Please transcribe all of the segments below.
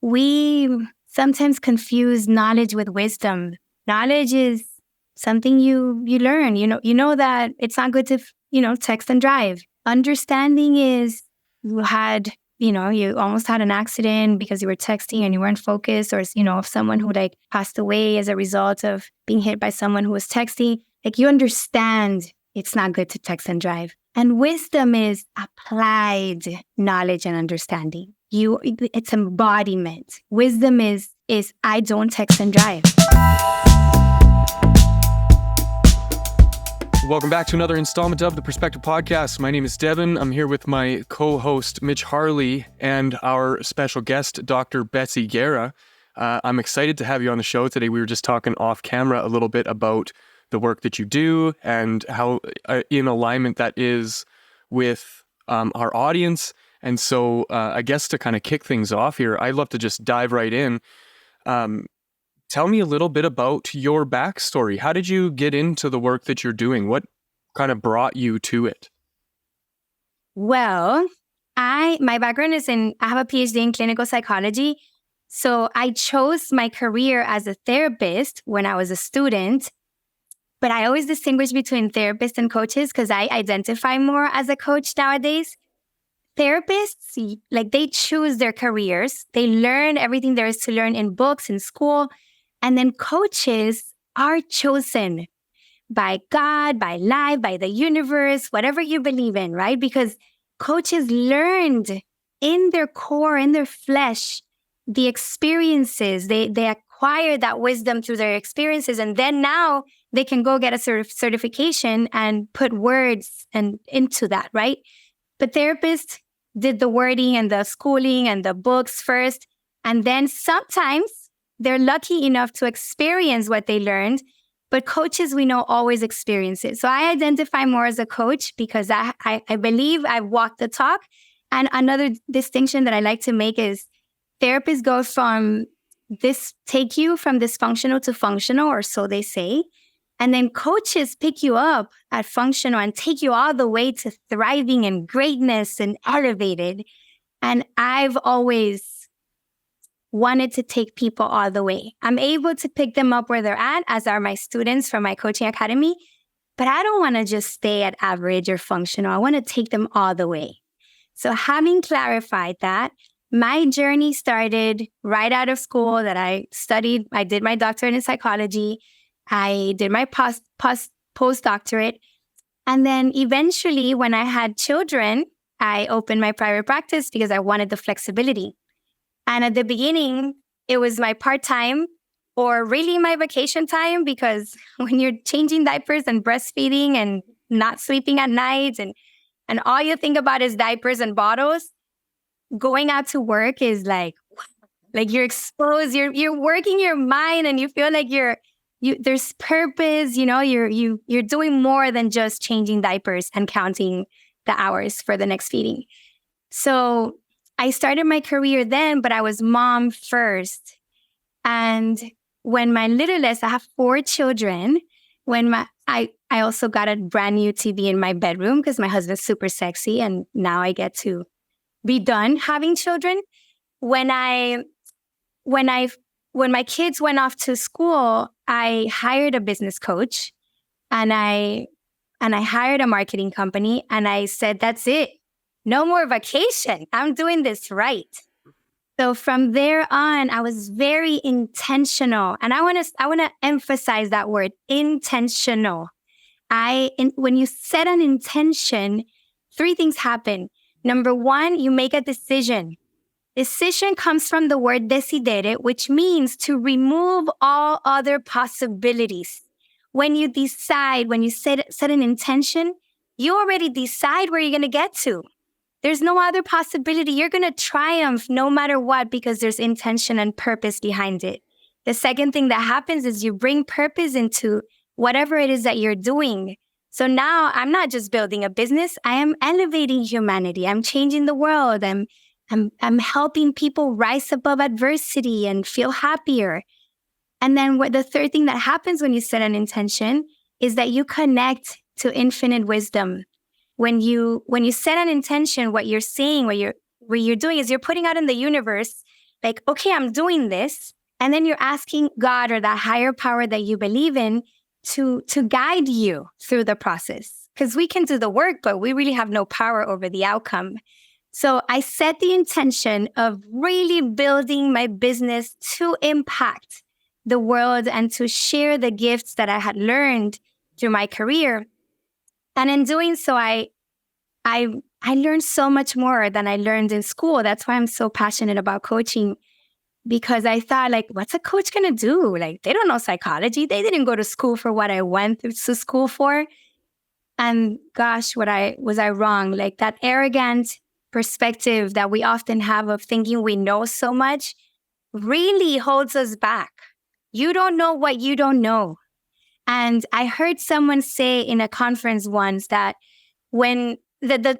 we sometimes confuse knowledge with wisdom. Knowledge is something you learn. You know that it's not good to text and drive. Understanding is you almost had an accident because you were texting and you weren't focused, or of someone who like passed away as a result of being hit by someone who was texting. Like, you understand it's not good to text and drive. And wisdom is applied knowledge and understanding. It's embodiment. Wisdom is I don't text and drive. Welcome back to another installment of the Perspective Podcast. My name is Devin. I'm here with my co-host, Mitch Harley, and our special guest, Dr. Betsy Guerra. I'm excited to have you on the show today. We were just talking off camera a little bit about the work that you do and how in alignment that is with our audience. And so I guess to kind of kick things off here, I'd love to just dive right in. Tell me a little bit about your backstory. How did you get into the work that you're doing? What kind of brought you to it? Well, my background is I have a PhD in clinical psychology. So I chose my career as a therapist when I was a student. But I always distinguish between therapists and coaches because I identify more as a coach nowadays. Therapists, like, they choose their careers. They learn everything there is to learn in books, in school. And then coaches are chosen by God, by life, by the universe, whatever you believe in, right? Because coaches learned in their core, in their flesh, the experiences. They acquired that wisdom through their experiences. And then now they can go get a certification and put words into that, right? But therapists did the wording and the schooling and the books first. And then sometimes they're lucky enough to experience what they learned. But coaches, we know, always experience it. So I identify more as a coach because I believe I've walked the talk. And another distinction that I like to make is therapists go take you from dysfunctional to functional, or so they say. And then coaches pick you up at functional and take you all the way to thriving and greatness and elevated. And I've always wanted to take people all the way. I'm able to pick them up where they're at, as are my students from my coaching academy. But I don't want to just stay at average or functional. I want to take them all the way. So having clarified that, my journey started right out of school that I studied. I did my doctorate in psychology. I did my postdoctorate. And then eventually, when I had children, I opened my private practice because I wanted the flexibility. And at the beginning, it was my part-time or really my vacation time, because when you're changing diapers and breastfeeding and not sleeping at night and all you think about is diapers and bottles, going out to work is like you're exposed, you're working your mind and you feel like there's purpose, you're doing more than just changing diapers and counting the hours for the next feeding. So I started my career then, but I was mom first. And when my littlest, I have 4 children, I also got a brand new TV in my bedroom because my husband's super sexy and now I get to be done having children. When my kids went off to school, I hired a business coach and I hired a marketing company, and I said, that's it. No more vacation. I'm doing this right. So from there on, I was very intentional. And I want to emphasize that word, intentional. When you set an intention, 3 things happen. Number 1, you make a decision. Decision comes from the word decidere, which means to remove all other possibilities. When you decide, when you set an intention, you already decide where you're going to get to. There's no other possibility. You're going to triumph no matter what because there's intention and purpose behind it. The second thing that happens is you bring purpose into whatever it is that you're doing. So now I'm not just building a business. I am elevating humanity. I'm changing the world. I'm helping people rise above adversity and feel happier. And then the third thing that happens when you set an intention is that you connect to infinite wisdom. When you set an intention, what you're saying, what you're doing is you're putting out in the universe like, okay, I'm doing this. And then you're asking God or that higher power that you believe in to guide you through the process. Because we can do the work, but we really have no power over the outcome. So I set the intention of really building my business to impact the world and to share the gifts that I had learned through my career. And in doing so, I learned so much more than I learned in school. That's why I'm so passionate about coaching, because I thought, like, what's a coach going to do? Like, they don't know psychology. They didn't go to school for what I went to school for. And gosh, was I wrong? Like, that arrogant perspective that we often have of thinking we know so much really holds us back. You don't know what you don't know. And I heard someone say in a conference once that when the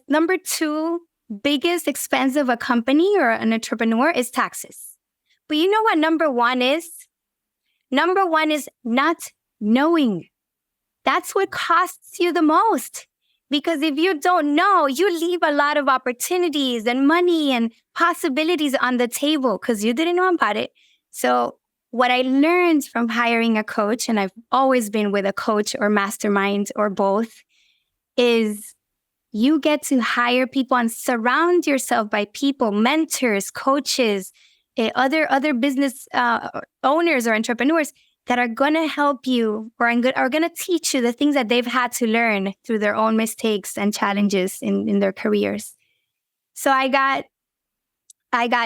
number two biggest expense of a company or an entrepreneur is taxes. But you know what number one is? Number one is not knowing. That's what costs you the most. Because if you don't know, you leave a lot of opportunities and money and possibilities on the table because you didn't know about it. So what I learned from hiring a coach, and I've always been with a coach or mastermind or both, is you get to hire people and surround yourself by people, mentors, coaches, other business owners or entrepreneurs that are going to help you or are going to teach you the things that they've had to learn through their own mistakes and challenges in their careers. So I got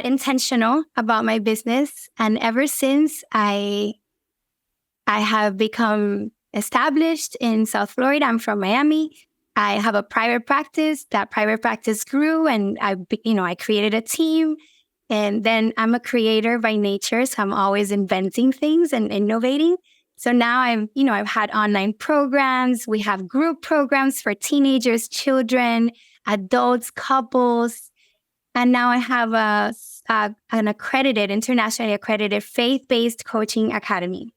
intentional about my business. And ever since, I have become established in South Florida. I'm from Miami. I have a private practice. That private practice grew, and I created a team. And then I'm a creator by nature, so I'm always inventing things and innovating. So now I've had online programs. We have group programs for teenagers, children, adults, couples. And now I have an internationally accredited faith-based coaching academy.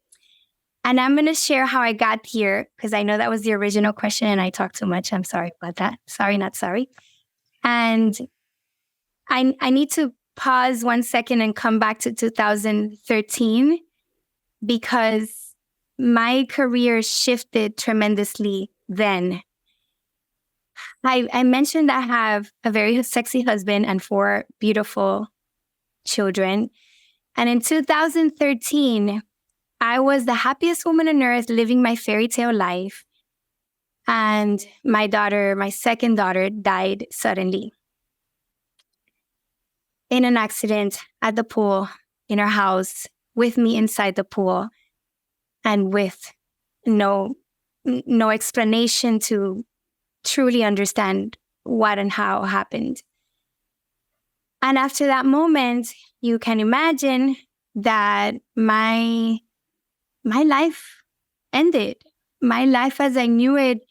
And I'm going to share how I got here, because I know that was the original question and I talked too much. I'm sorry about that. Sorry, not sorry. And I need to pause 1 second and come back to 2013, because my career shifted tremendously then. I mentioned I have a very sexy husband and 4 beautiful children. And in 2013, I was the happiest woman on earth, living my fairy tale life. And my second daughter, died suddenly in an accident at the pool in our house, with me inside the pool, and with no explanation to truly understand what and how happened. And after that moment, you can imagine that my life ended. My life as I knew it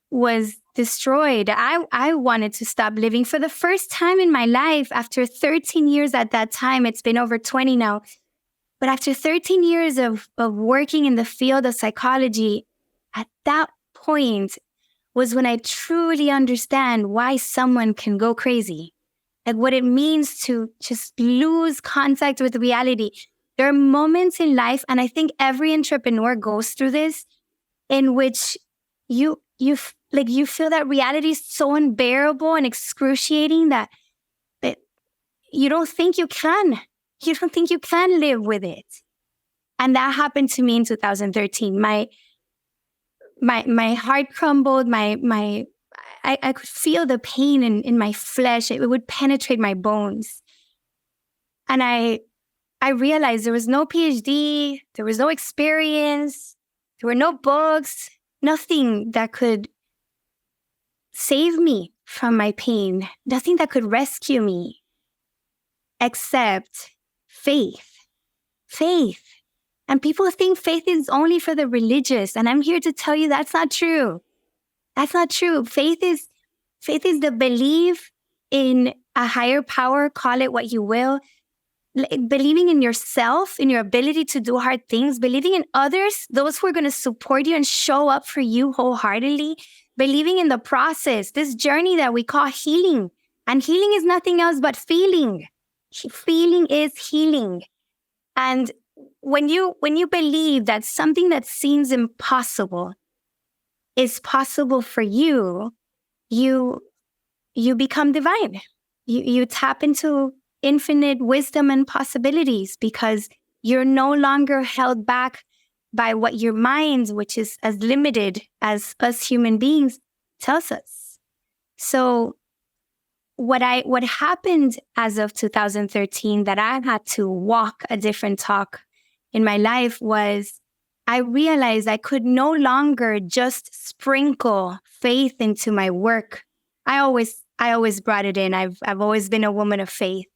was destroyed. I wanted to stop living for the first time in my life after 13 years at that time. It's been over 20 now. But after 13 years of working in the field of psychology, at that point was when I truly understand why someone can go crazy. Like what it means to just lose contact with reality. There are moments in life, and I think every entrepreneur goes through this, in which you feel that reality is so unbearable and excruciating that you don't think you can. You don't think you can live with it. And that happened to me in 2013. My heart crumbled. I could feel the pain in my flesh. It would penetrate my bones. And I realized there was no PhD, there was no experience, there were no books, nothing that could save me from my pain, nothing that could rescue me, except faith. Faith. And people think faith is only for the religious. And I'm here to tell you that's not true. That's not true. Faith is the belief in a higher power, call it what you will. Believing in yourself, in your ability to do hard things, believing in others, those who are going to support you and show up for you wholeheartedly, believing in the process, this journey that we call healing. And healing is nothing else but feeling. Feeling is healing. And when you believe that something that seems impossible is possible for you, you become divine. You tap into infinite wisdom and possibilities because you're no longer held back by what your mind, which is as limited as us human beings, tells us. So what happened as of 2013 that I had to walk a different talk in my life was I realized I could no longer just sprinkle faith into my work. I always brought it in. I've always been a woman of faith.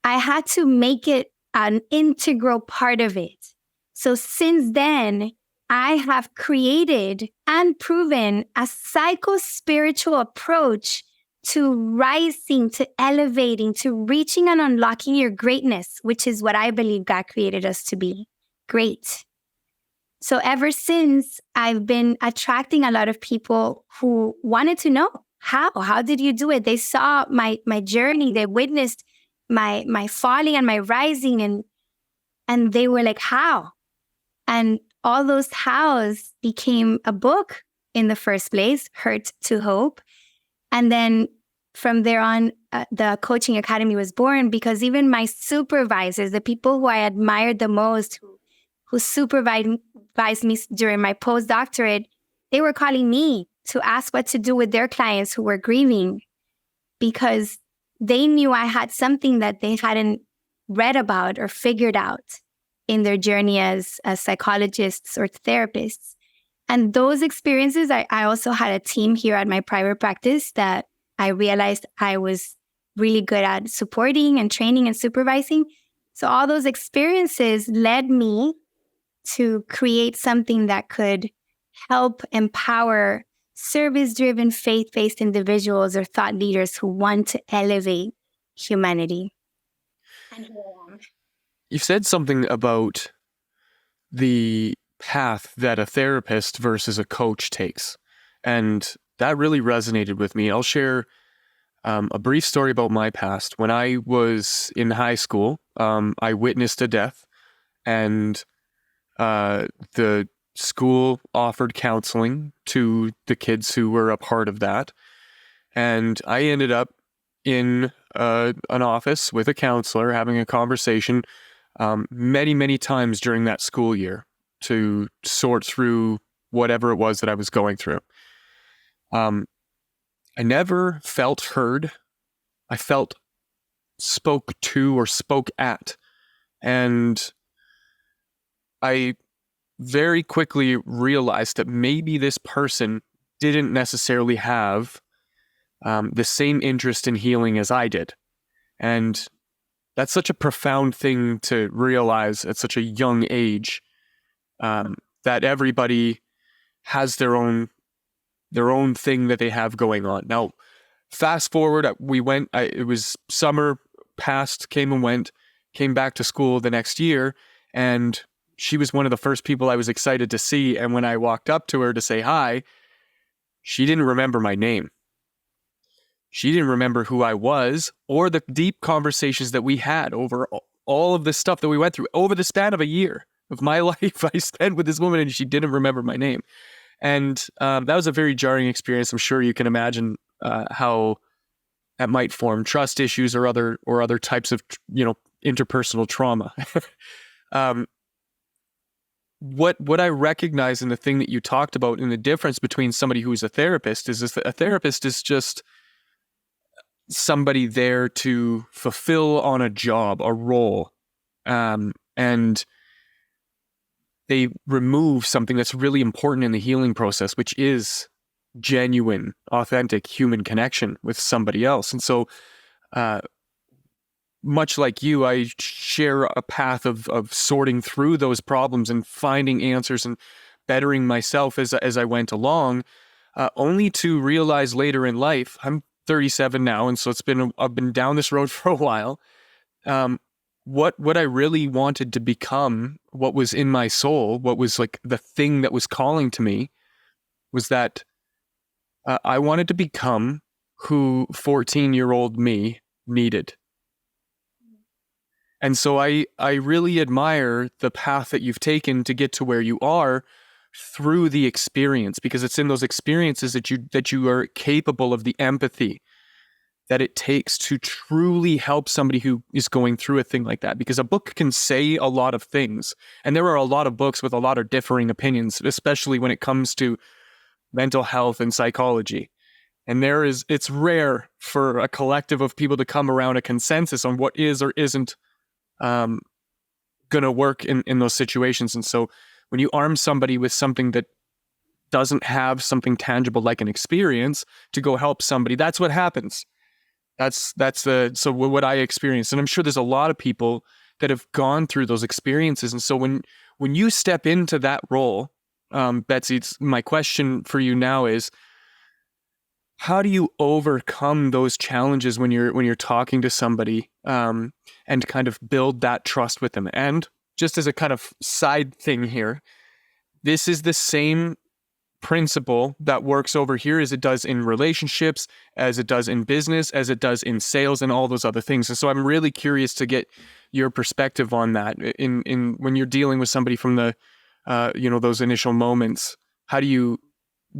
I had to make it an integral part of it. So since then, I have created and proven a psycho-spiritual approach to rising, to elevating, to reaching and unlocking your greatness, which is what I believe God created us to be, great. So ever since, I've been attracting a lot of people who wanted to know, how did you do it? They saw my journey, they witnessed my falling and my rising, and they were like, how? And all those hows became a book in the first place, Hurt to Hope. And then from there on, the coaching academy was born because even my supervisors, the people who I admired the most, who supervised me during my postdoctorate, they were calling me to ask what to do with their clients who were grieving because they knew I had something that they hadn't read about or figured out in their journey as psychologists or therapists. And those experiences, I also had a team here at my private practice that I realized I was really good at supporting and training and supervising. So all those experiences led me to create something that could help empower service-driven, faith-based individuals or thought leaders who want to elevate humanity. You've said something about the path that a therapist versus a coach takes, and that really resonated with me. I'll share a brief story about my past. When I was in high school, I witnessed a death, and the school offered counseling to the kids who were a part of that. And I ended up in an office with a counselor having a conversation many, many times during that school year to sort through whatever it was that I was going through. I never felt heard. I felt spoke to or spoke at. And I very quickly realized that maybe this person didn't necessarily have the same interest in healing as I did. And that's such a profound thing to realize at such a young age, that everybody has their own thing that they have going on. Now, fast forward, it was summer, passed, came and went, came back to school the next year, and she was one of the first people I was excited to see. And when I walked up to her to say hi, she didn't remember my name. She didn't remember who I was or the deep conversations that we had over all of this stuff that we went through over the span of a year of my life I spent with this woman, and she didn't remember my name. And that was a very jarring experience. I'm sure you can imagine how that might form trust issues or other types of, interpersonal trauma. What I recognize in the thing that you talked about in the difference between somebody who's a therapist is that a therapist is just somebody there to fulfill on a job, a role, and they remove something that's really important in the healing process, which is genuine, authentic human connection with somebody else. And so, much like you, I share a path of sorting through those problems and finding answers and bettering myself as I went along, only to realize later in life, I'm 37 now, and so I've been down this road for a while. What I really wanted to become, what was in my soul, what was like the thing that was calling to me, was that I wanted to become who 14-year-old me needed. And so I really admire the path that you've taken to get to where you are through the experience, because it's in those experiences that you are capable of the empathy that it takes to truly help somebody who is going through a thing like that. Because a book can say a lot of things, and there are a lot of books with a lot of differing opinions, especially when it comes to mental health and psychology. And it's rare for a collective of people to come around a consensus on what is or isn't going to work in those situations. And so when you arm somebody with something that doesn't have something tangible like an experience to go help somebody, that's what happens. So what I experienced. And I'm sure there's a lot of people that have gone through those experiences. And so when you step into that role, Betsy, my question for you now is, how do you overcome those challenges when you're talking to somebody, and kind of build that trust with them? And just as a kind of side thing here, this is the same principle that works over here as it does in relationships, as it does in business, as it does in sales, and all those other things. And so I'm really curious to get your perspective on that in when you're dealing with somebody from the those initial moments. How do you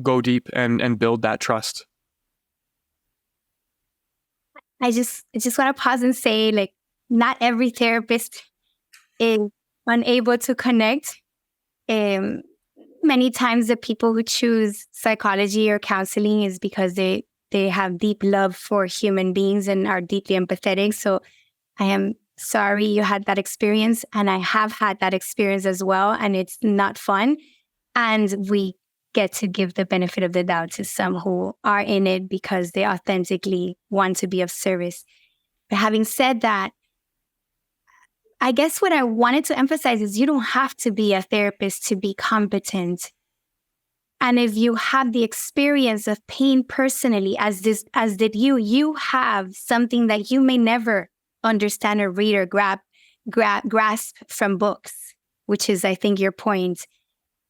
go deep and build that trust? I just want to pause and say, like, not every therapist is unable to connect. Many times the people who choose psychology or counseling is because they have deep love for human beings and are deeply empathetic. So I am sorry you had that experience, and I have had that experience as well, and it's not fun. And we get to give the benefit of the doubt to some who are in it because they authentically want to be of service. But having said that, I guess what I wanted to emphasize is you don't have to be a therapist to be competent. And if you have the experience of pain personally, as did you have something that you may never understand or read or grasp from books, which is, I think, your point.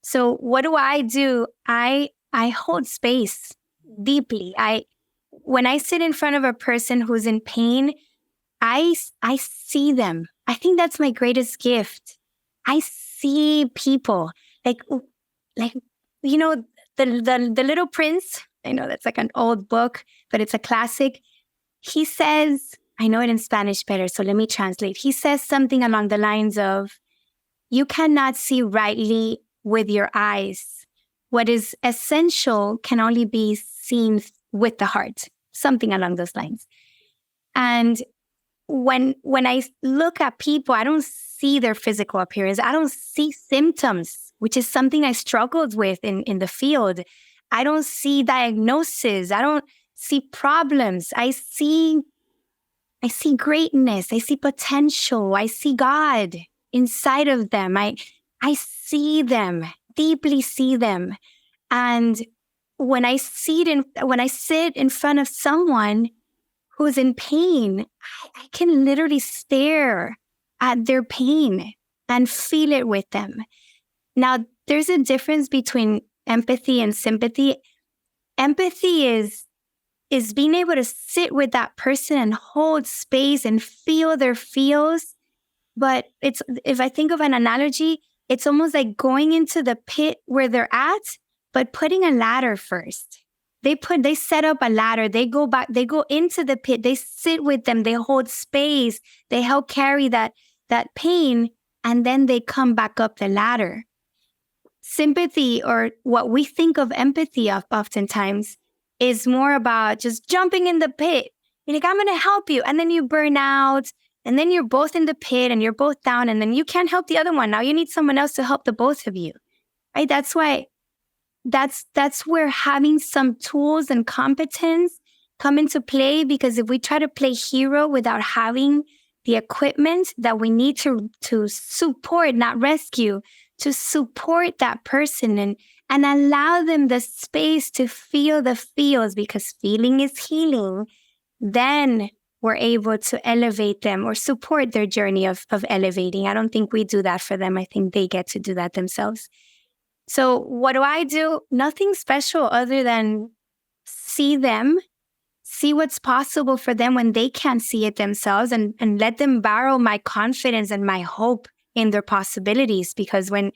So what do? I hold space deeply. When I sit in front of a person who's in pain, I see them. I think that's my greatest gift. I see people like the Little Prince. I know that's like an old book, but it's a classic. He says, I know it in Spanish better, so let me translate. He says something along the lines of, you cannot see rightly with your eyes. What is essential can only be seen with the heart. Something along those lines. And when I look at people, I don't see their physical appearance. I don't see symptoms, which is something I struggled with in the field. I don't see diagnosis. I don't see problems. I see greatness. I see potential. I see God inside of them. I see them, deeply see them. And when I sit in front of someone who's in pain, I can literally stare at their pain and feel it with them. Now, there's a difference between empathy and sympathy. Empathy is being able to sit with that person and hold space and feel their feels. But if I think of an analogy, it's almost like going into the pit where they're at, but putting a ladder first. They set up a ladder. They go back, they go into the pit. They sit with them. They hold space. They help carry that pain, and then they come back up the ladder. Sympathy, or what we think of empathy of oftentimes, is more about just jumping in the pit. You're like, I'm going to help you. And then you burn out. And then you're both in the pit and you're both down, and then you can't help the other one. Now you need someone else to help the both of you, right? That's why that's where having some tools and competence come into play, because if we try to play hero without having the equipment that we need to support, not rescue, to support that person and allow them the space to feel the feels, because feeling is healing, then we're able to elevate them or support their journey of elevating. I don't think we do that for them. I think they get to do that themselves. So what do? Nothing special other than see them see what's possible for them when they can't see it themselves, and let them borrow my confidence and my hope in their possibilities. Because when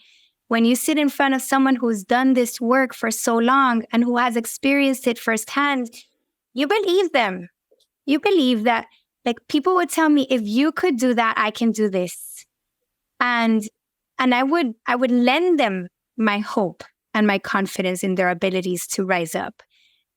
you sit in front of someone who's done this work for so long and who has experienced it firsthand, you believe them. You believe that, like, people would tell me, if you could do that, I can do this. And I would lend them my hope and my confidence in their abilities to rise up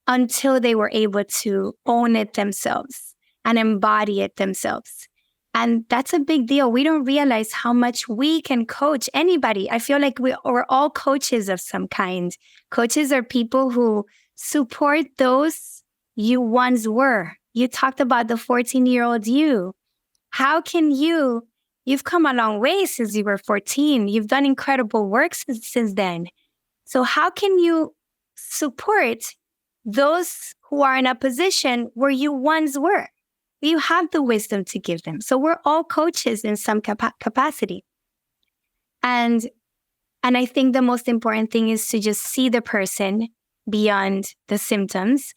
until they were able to own it themselves and embody it themselves. And that's a big deal. We don't realize how much we can coach anybody. I feel like we're all coaches of some kind. Coaches are people who support those you once were. You talked about the 14-year-old you. How can you've come a long way since you were 14. You've done incredible work since then. So how can you support those who are in a position where you once were? You have the wisdom to give them. So we're all coaches in some capacity. And I think the most important thing is to just see the person beyond the symptoms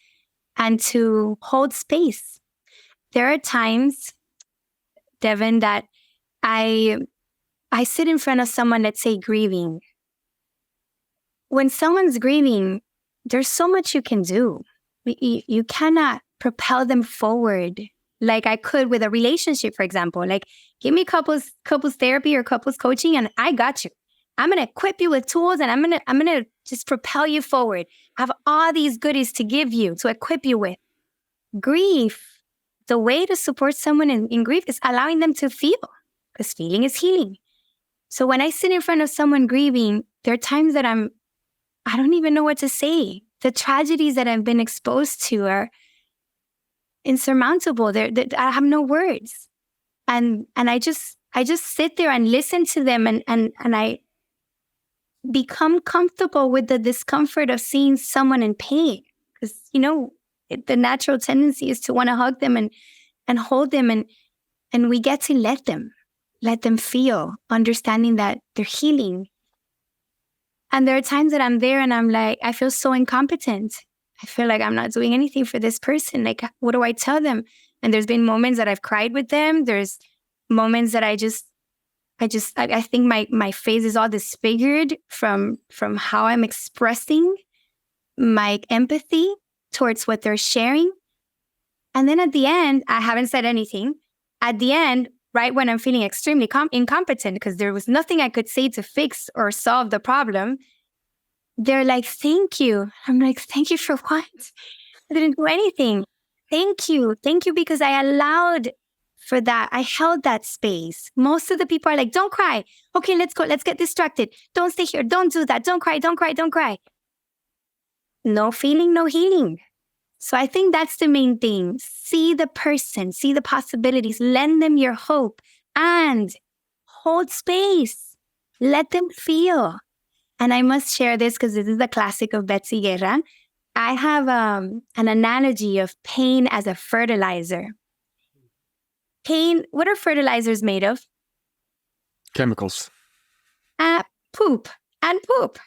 and to hold space. There are times, Devin, that I sit in front of someone, let's say, grieving. When someone's grieving, there's so much you can do. You cannot propel them forward like I could with a relationship, for example. Like, give me couples therapy or couples coaching, and I got you. I'm going to equip you with tools, and I'm going to just propel you forward. I have all these goodies to give you, to equip you with. Grief, the way to support someone in grief is allowing them to feel, because feeling is healing. So when I sit in front of someone grieving, there are times that I don't even know what to say. The tragedies that I've been exposed to are insurmountable. I have no words. And I just sit there and listen to them, and I become comfortable with the discomfort of seeing someone in pain. Because, the natural tendency is to want to hug them and hold them, and we get to let them feel, understanding that they're healing. And there are times that I'm there and I'm like, I feel so incompetent. I feel like I'm not doing anything for this person. Like, what do I tell them? And there's been moments that I've cried with them. There's moments that I think my face is all disfigured from how I'm expressing my empathy towards what they're sharing. And then at the end, I haven't said anything. At the end, right when I'm feeling extremely incompetent because there was nothing I could say to fix or solve the problem, they're like, thank you. I'm like, thank you for what? I didn't do anything. Thank you. Thank you, because I allowed for that. I held that space. Most of the people are like, don't cry. Okay, let's go. Let's get distracted. Don't stay here. Don't do that. Don't cry. Don't cry. Don't cry. No feeling, no healing. So I think that's the main thing. See the person, see the possibilities, lend them your hope, and hold space. Let them feel. And I must share this because this is a classic of Betsy Guerra. I have an analogy of pain as a fertilizer. Pain, what are fertilizers made of? Chemicals. Poop and poop.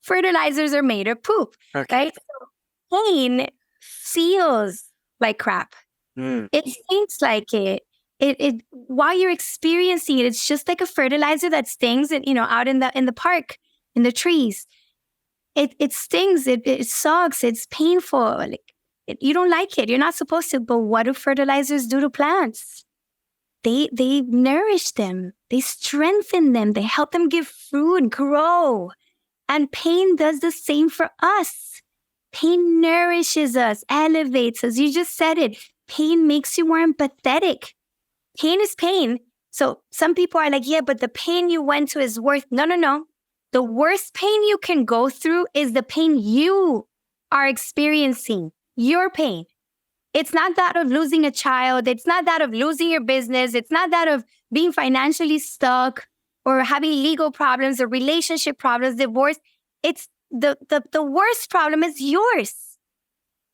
Fertilizers are made of poop, okay. Right? So pain feels like crap. It stinks like it. It while you're experiencing it, it's just like a fertilizer that stings. And out in the park, in the trees, it stings. It sucks. It's painful. You don't like it. You're not supposed to. But what do fertilizers do to plants? They nourish them. They strengthen them. They help them give fruit, grow. And pain does the same for us. Pain nourishes us, elevates us. You just said it. Pain makes you more empathetic. Pain is pain. So some people are like, yeah, but the pain you went to is worth. No. The worst pain you can go through is the pain you are experiencing. Your pain. It's not that of losing a child. It's not that of losing your business. It's not that of being financially stuck or having legal problems or relationship problems, divorce. It's the worst problem is yours.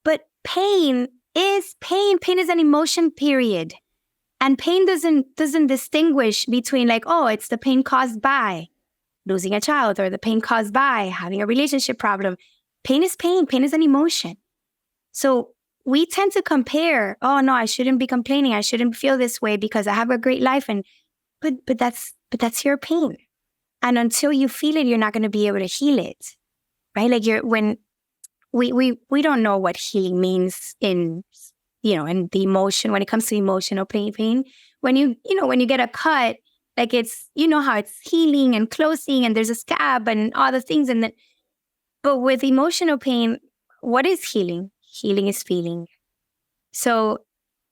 But pain is pain. Pain is an emotion, period. And pain doesn't distinguish between like, oh, it's the pain caused by losing a child or the pain caused by having a relationship problem. Pain is pain. Pain is an emotion. So we tend to compare. Oh no, I shouldn't be complaining. I shouldn't feel this way because I have a great life. But that's your pain. And until you feel it, you're not going to be able to heal it. Right? Like when we don't know what healing means in the emotion, when it comes to emotional pain. When you get a cut, like it's, how it's healing and closing and there's a scab and all the things. But with emotional pain, what is healing? Healing is feeling. So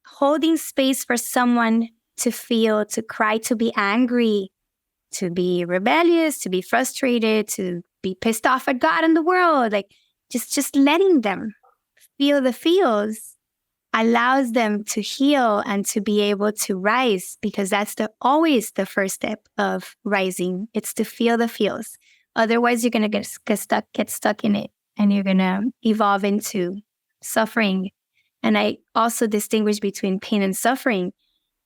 holding space for someone to feel, to cry, to be angry, to be rebellious, to be frustrated, to be pissed off at God and the world, like just letting them feel the feels allows them to heal and to be able to rise, because that's always the first step of rising. It's to feel the feels. Otherwise, you're going to get stuck in it, and you're going to evolve into suffering. And I also distinguish between pain and suffering.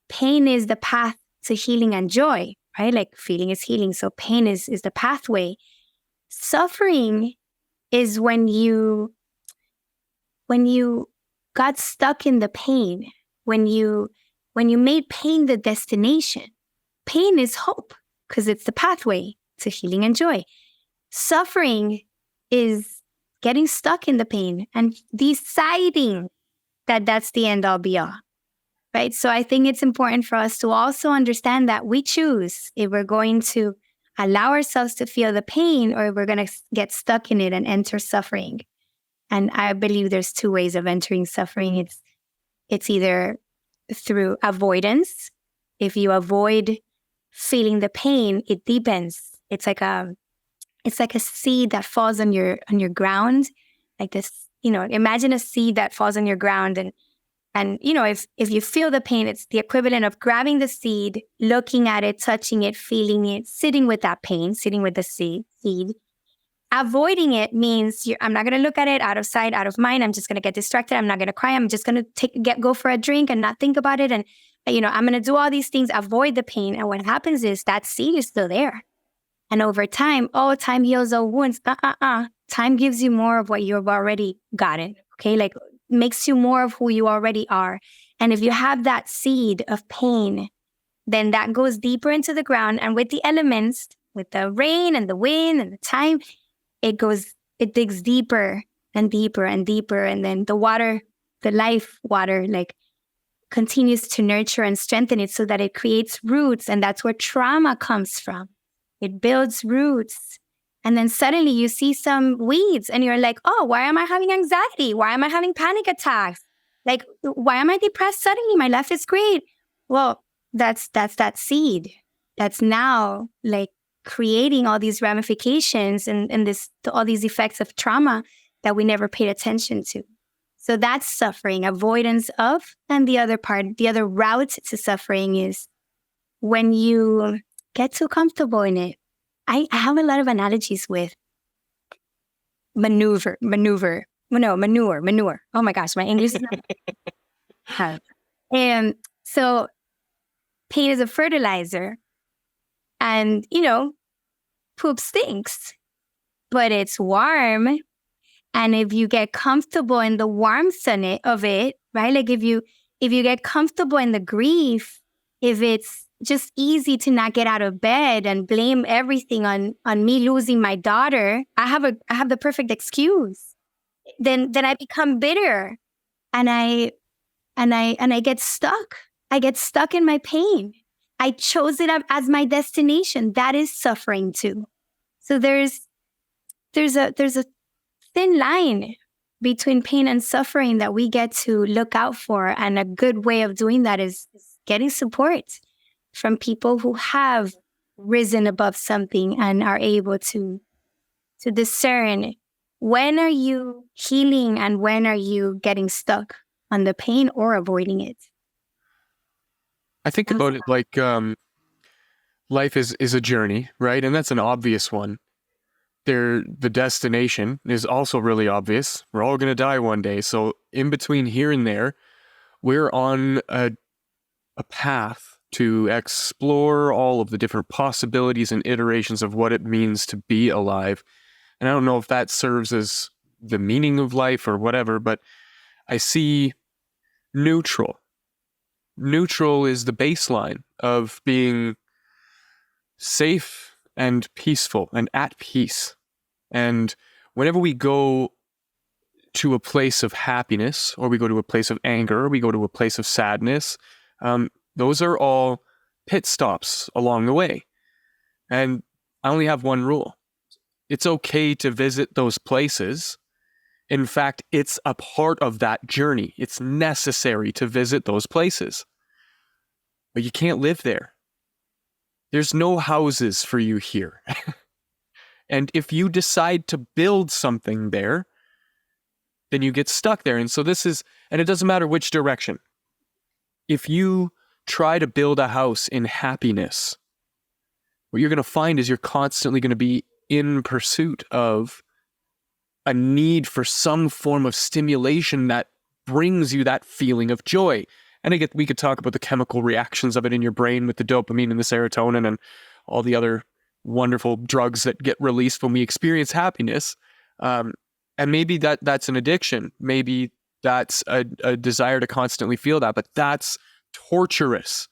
Pain is the path to healing and joy, right? Like feeling is healing. So pain is the pathway. Suffering is when you got stuck in the pain, when you made pain the destination. Pain is hope because it's the pathway to healing and joy. Suffering is getting stuck in the pain and deciding that that's the end all be all, right? So I think it's important for us to also understand that we choose if we're going to allow ourselves to feel the pain or if we're going to get stuck in it and enter suffering. And I believe there's two ways of entering suffering. It's either through avoidance. If you avoid feeling the pain, it deepens. It's like a seed that falls on your ground, like this. Imagine a seed that falls on your ground, and if you feel the pain, it's the equivalent of grabbing the seed, looking at it, touching it, feeling it, sitting with that pain, sitting with the seed. Avoiding it means I'm not going to look at it, out of sight, out of mind. I'm just going to get distracted. I'm not going to cry. I'm just going to go for a drink and not think about it. And, I'm going to do all these things, avoid the pain. And what happens is that seed is still there. And over time, time heals all wounds. Time gives you more of what you've already gotten. Okay. Like makes you more of who you already are. And if you have that seed of pain, then that goes deeper into the ground. And with the elements, with the rain and the wind and the time, it digs deeper and deeper and deeper. And then the water, the life water, like continues to nurture and strengthen it so that it creates roots. And that's where trauma comes from. It builds roots. And then suddenly you see some weeds and you're like, oh, why am I having anxiety? Why am I having panic attacks? Like, why am I depressed suddenly? My life is great. Well, that's that seed that's now like creating all these ramifications and all these effects of trauma that we never paid attention to. So that's suffering, avoidance of. And the other route to suffering is when you get too comfortable in it. I have a lot of analogies with manure. Oh my gosh, my English is not hard. And so pain is a fertilizer. And, poop stinks, but it's warm. And if you get comfortable in the warmth of it, right? Like if you get comfortable in the grief, if it's just easy to not get out of bed and blame everything on me losing my daughter, I have the perfect excuse. Then I become bitter and I get stuck. I get stuck in my pain. I chose it as my destination. That is suffering too. So there's a thin line between pain and suffering that we get to look out for. And a good way of doing that is getting support from people who have risen above something and are able to discern when are you healing and when are you getting stuck on the pain or avoiding it. I think about it like life is a journey, right? And that's an obvious one. The destination is also really obvious. We're all going to die one day. So in between here and there, we're on a path to explore all of the different possibilities and iterations of what it means to be alive. And I don't know if that serves as the meaning of life or whatever, but I see neutral. Neutral is the baseline of being safe and peaceful and at peace. And whenever we go to a place of happiness, or we go to a place of anger, or we go to a place of sadness, those are all pit stops along the way. And I only have one rule. It's okay to visit those places. In fact, it's a part of that journey. It's necessary to visit those places. But you can't live there. There's no houses for you here. And if you decide to build something there, then you get stuck there. And so and it doesn't matter which direction. If you try to build a house in happiness, what you're going to find is you're constantly going to be in pursuit of a need for some form of stimulation that brings you that feeling of joy. And we could talk about the chemical reactions of it in your brain with the dopamine and the serotonin and all the other wonderful drugs that get released when we experience happiness. And maybe that's an addiction. Maybe that's a desire to constantly feel that, but that's torturous.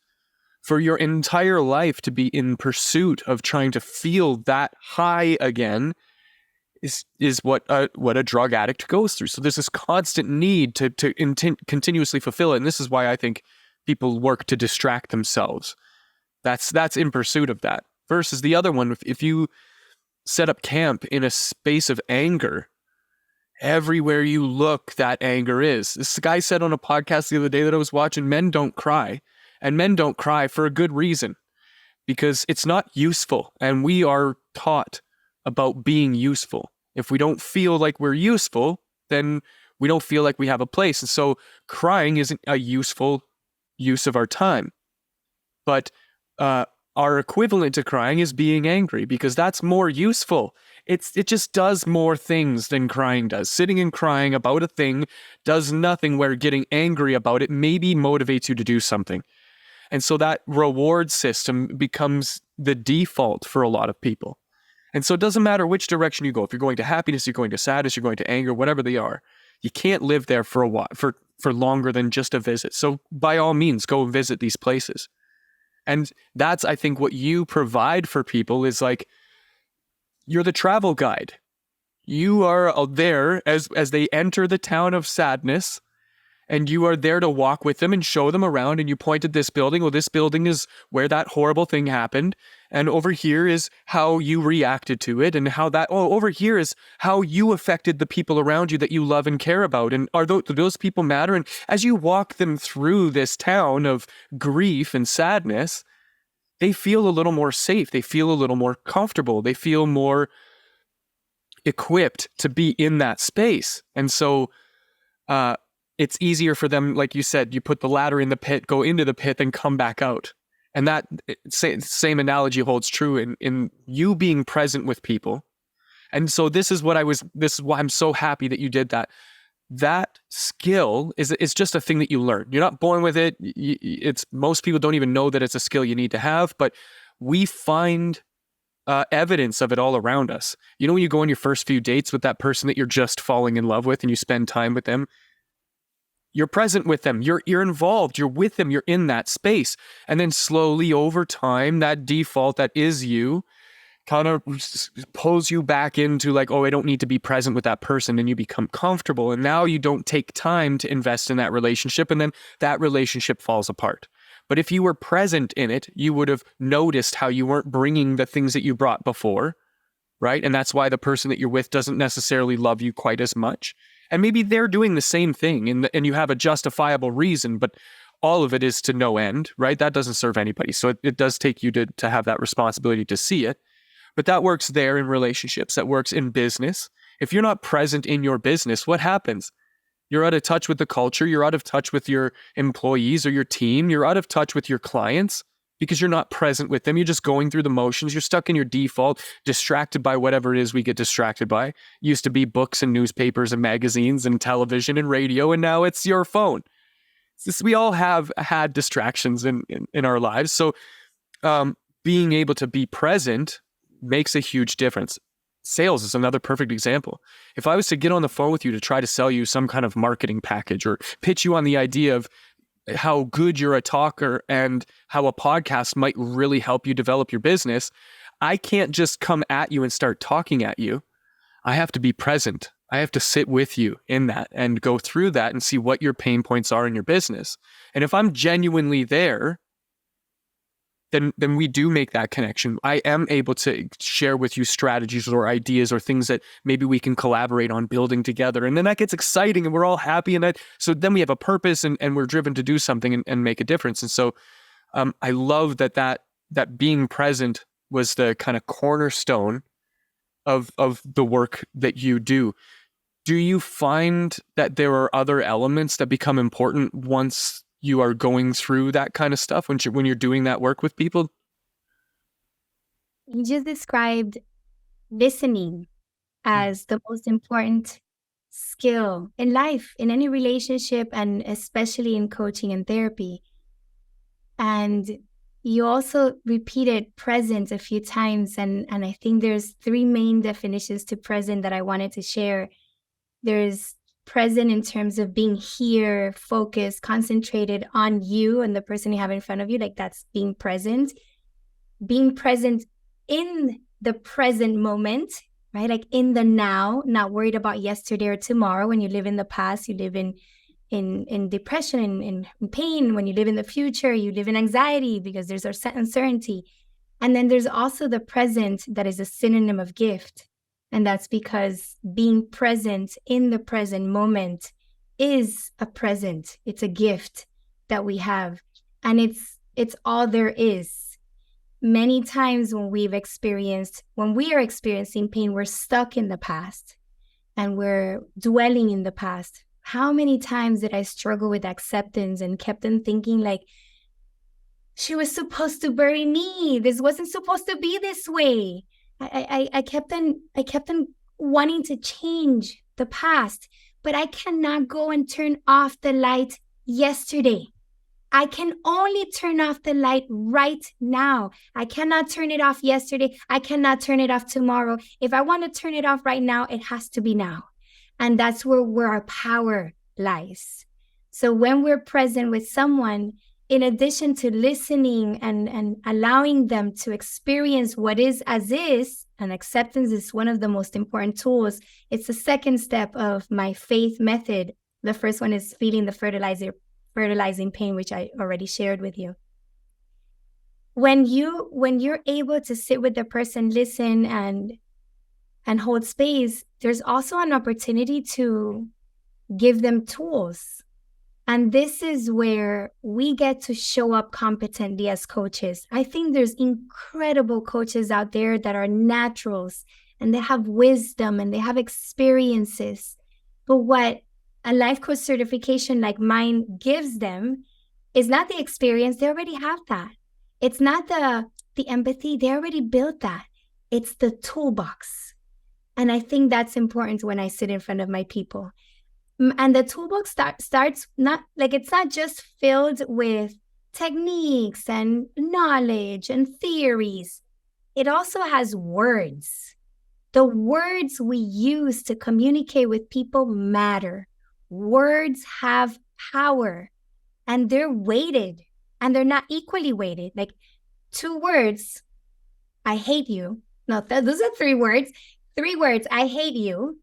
For your entire life to be in pursuit of trying to feel that high again is what a drug addict goes through. So there's this constant need to continuously fulfill it. And this is why I think people work to distract themselves. That's in pursuit of that. Versus the other one, if you set up camp in a space of anger, everywhere you look, that anger is. This guy said on a podcast the other day that I was watching, men don't cry. And men don't cry for a good reason, because it's not useful. And we are taught about being useful. If we don't feel like we're useful, then we don't feel like we have a place. And so crying isn't a useful use of our time. But our equivalent to crying is being angry, because that's more useful. It just does more things than crying does. Sitting and crying about a thing does nothing, where getting angry about it maybe motivates you to do something. And so that reward system becomes the default for a lot of people. And so it doesn't matter which direction you go. If you're going to happiness, you're going to sadness, you're going to anger, whatever they are, you can't live there for a while, for longer than just a visit. So by all means, go and visit these places. And that's, I think, what you provide for people is like, you're the travel guide. You are there as they enter the town of sadness, and you are there to walk with them and show them around, and you point at this building. Well, this building is where that horrible thing happened. And over here is how you reacted to it, and how over here is how you affected the people around you that you love and care about. And do those people matter? And as you walk them through this town of grief and sadness, they feel a little more safe. They feel a little more comfortable. They feel more equipped to be in that space. And so, it's easier for them, like you said, you put the ladder in the pit, go into the pit, then come back out. And that same analogy holds true in you being present with people. And so this is why I'm so happy that you did that. That skill is just a thing that you learn. You're not born with it. Most people don't even know that it's a skill you need to have, but we find evidence of it all around us. You know, when you go on your first few dates with that person that you're just falling in love with and you spend time with them, you're present with them, you're involved, you're with them, you're in that space. And then slowly over time, that default that is you kind of pulls you back into like, oh, I don't need to be present with that person. And you become comfortable. And now you don't take time to invest in that relationship. And then that relationship falls apart. But if you were present in it, you would have noticed how you weren't bringing the things that you brought before, right? And that's why the person that you're with doesn't necessarily love you quite as much. And maybe they're doing the same thing and you have a justifiable reason, but all of it is to no end, right? That doesn't serve anybody. So it does take you to have that responsibility to see it. But that works there in relationships. That works in business. If you're not present in your business, what happens? You're out of touch with the culture. You're out of touch with your employees or your team. You're out of touch with your clients because you're not present with them. You're just going through the motions. You're stuck in your default, distracted by whatever it is we get distracted by. Used to be books and newspapers and magazines and television and radio, and now it's your phone. We all have had distractions in our lives. So being able to be present makes a huge difference. sales is another perfect example. If I was to get on the phone with you to try to sell you some kind of marketing package or pitch you on the idea of how good you're a talker and how a podcast might really help you develop your business, I can't just come at you and start talking at you. I have to be present. I have to sit with you in that and go through that and see what your pain points are in your business. And if I'm genuinely there, then we do make that connection. I am able to share with you strategies or ideas or things that maybe we can collaborate on building together. And then that gets exciting and we're all happy. And so then we have a purpose and we're driven to do something and make a difference. And so I love that being present was the kind of cornerstone of the work that you do. Do you find that there are other elements that become important once you are going through that kind of stuff when you're doing that work with people? You just described listening as the most important skill in life, in any relationship, and especially in coaching and therapy. And you also repeated present a few times. And I think there's 3 main definitions to present that I wanted to share. There's present in terms of being here, focused, concentrated on you and the person you have in front of you. Like, that's being present. Being present in the present moment, right? Like in the now, not worried about yesterday or tomorrow. When you live in the past, you live in depression, in pain. When you live in the future, you live in anxiety because there's uncertainty. And then there's also the present that is a synonym of gift. And that's because being present in the present moment is a present. It's a gift that we have. And it's all there is. Many times when we are experiencing pain, we're stuck in the past and we're dwelling in the past. How many times did I struggle with acceptance and kept on thinking like, she was supposed to bury me. This wasn't supposed to be this way. I kept on wanting to change the past, but I cannot go and turn off the light yesterday. I can only turn off the light right now. I cannot turn it off yesterday. I cannot turn it off tomorrow. If I want to turn it off right now, it has to be now. And that's where our power lies. So when we're present with someone, in addition to listening and allowing them to experience what is as is, and acceptance is one of the most important tools. It's the second step of my faith method. The first one is feeling the fertilizing pain, which I already shared with you. When you're able to sit with the person, listen and hold space, there's also an opportunity to give them tools. And this is where we get to show up competently as coaches. I think there's incredible coaches out there that are naturals and they have wisdom and they have experiences. But what a life coach certification like mine gives them is not the experience. They already have that. It's not the empathy. They already built that. It's the toolbox. And I think that's important when I sit in front of my people. And the toolbox starts not like, it's not just filled with techniques and knowledge and theories. It also has words. The words we use to communicate with people matter. Words have power and they're weighted and they're not equally weighted. Like 2 words, I hate you. No, those are 3 words. 3 words, I hate you,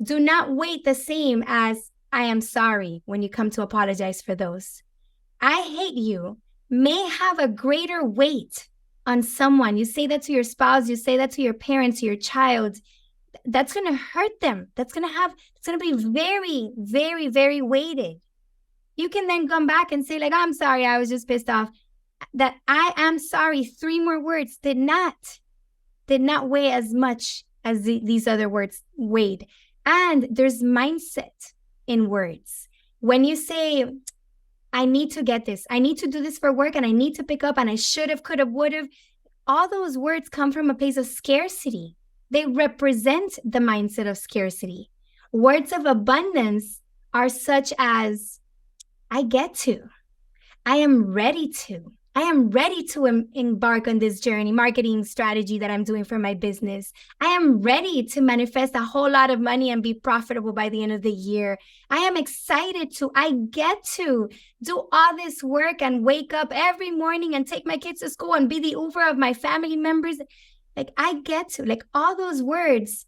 do not weight the same as I am sorry when you come to apologize for those. I hate you may have a greater weight on someone. You say that to your spouse, you say that to your parents, your child. That's going to hurt them. It's going to be very, very, very weighted. You can then come back and say like, I'm sorry, I was just pissed off. That I am sorry, 3 more words did not weigh as much as these other words weighed. And there's mindset in words. When you say, I need to get this, I need to do this for work, and I need to pick up, and I should have, could have, would have, all those words come from a place of scarcity. They represent the mindset of scarcity. Words of abundance are such as, I get to, I am ready to, I am ready to embark on this journey, marketing strategy that I'm doing for my business. I am ready to manifest a whole lot of money and be profitable by the end of the year. I am excited I get to do all this work and wake up every morning and take my kids to school and be the Uber of my family members. Like I get to, like all those words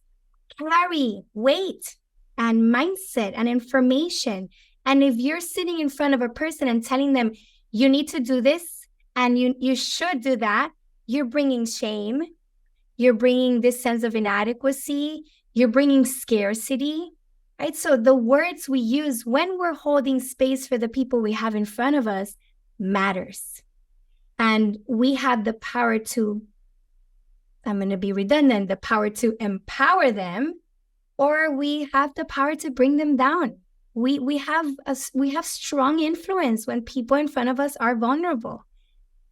carry weight and mindset and information. And if you're sitting in front of a person and telling them, you need to do this, and you should do that, you're bringing shame, you're bringing this sense of inadequacy, you're bringing scarcity, right? So the words we use when we're holding space for the people we have in front of us matters. And we have the power to, I'm going to be redundant, the power to empower them, or we have the power to bring them down. We have strong influence when people in front of us are vulnerable.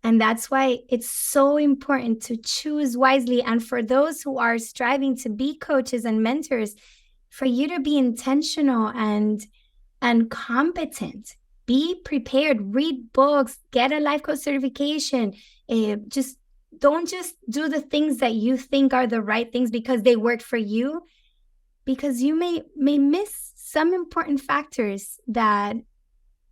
And that's why it's so important to choose wisely. And for those who are striving to be coaches and mentors, for you to be intentional and competent, be prepared, read books, get a life coach certification. Don't just do the things that you think are the right things because they work for you, because you may miss some important factors that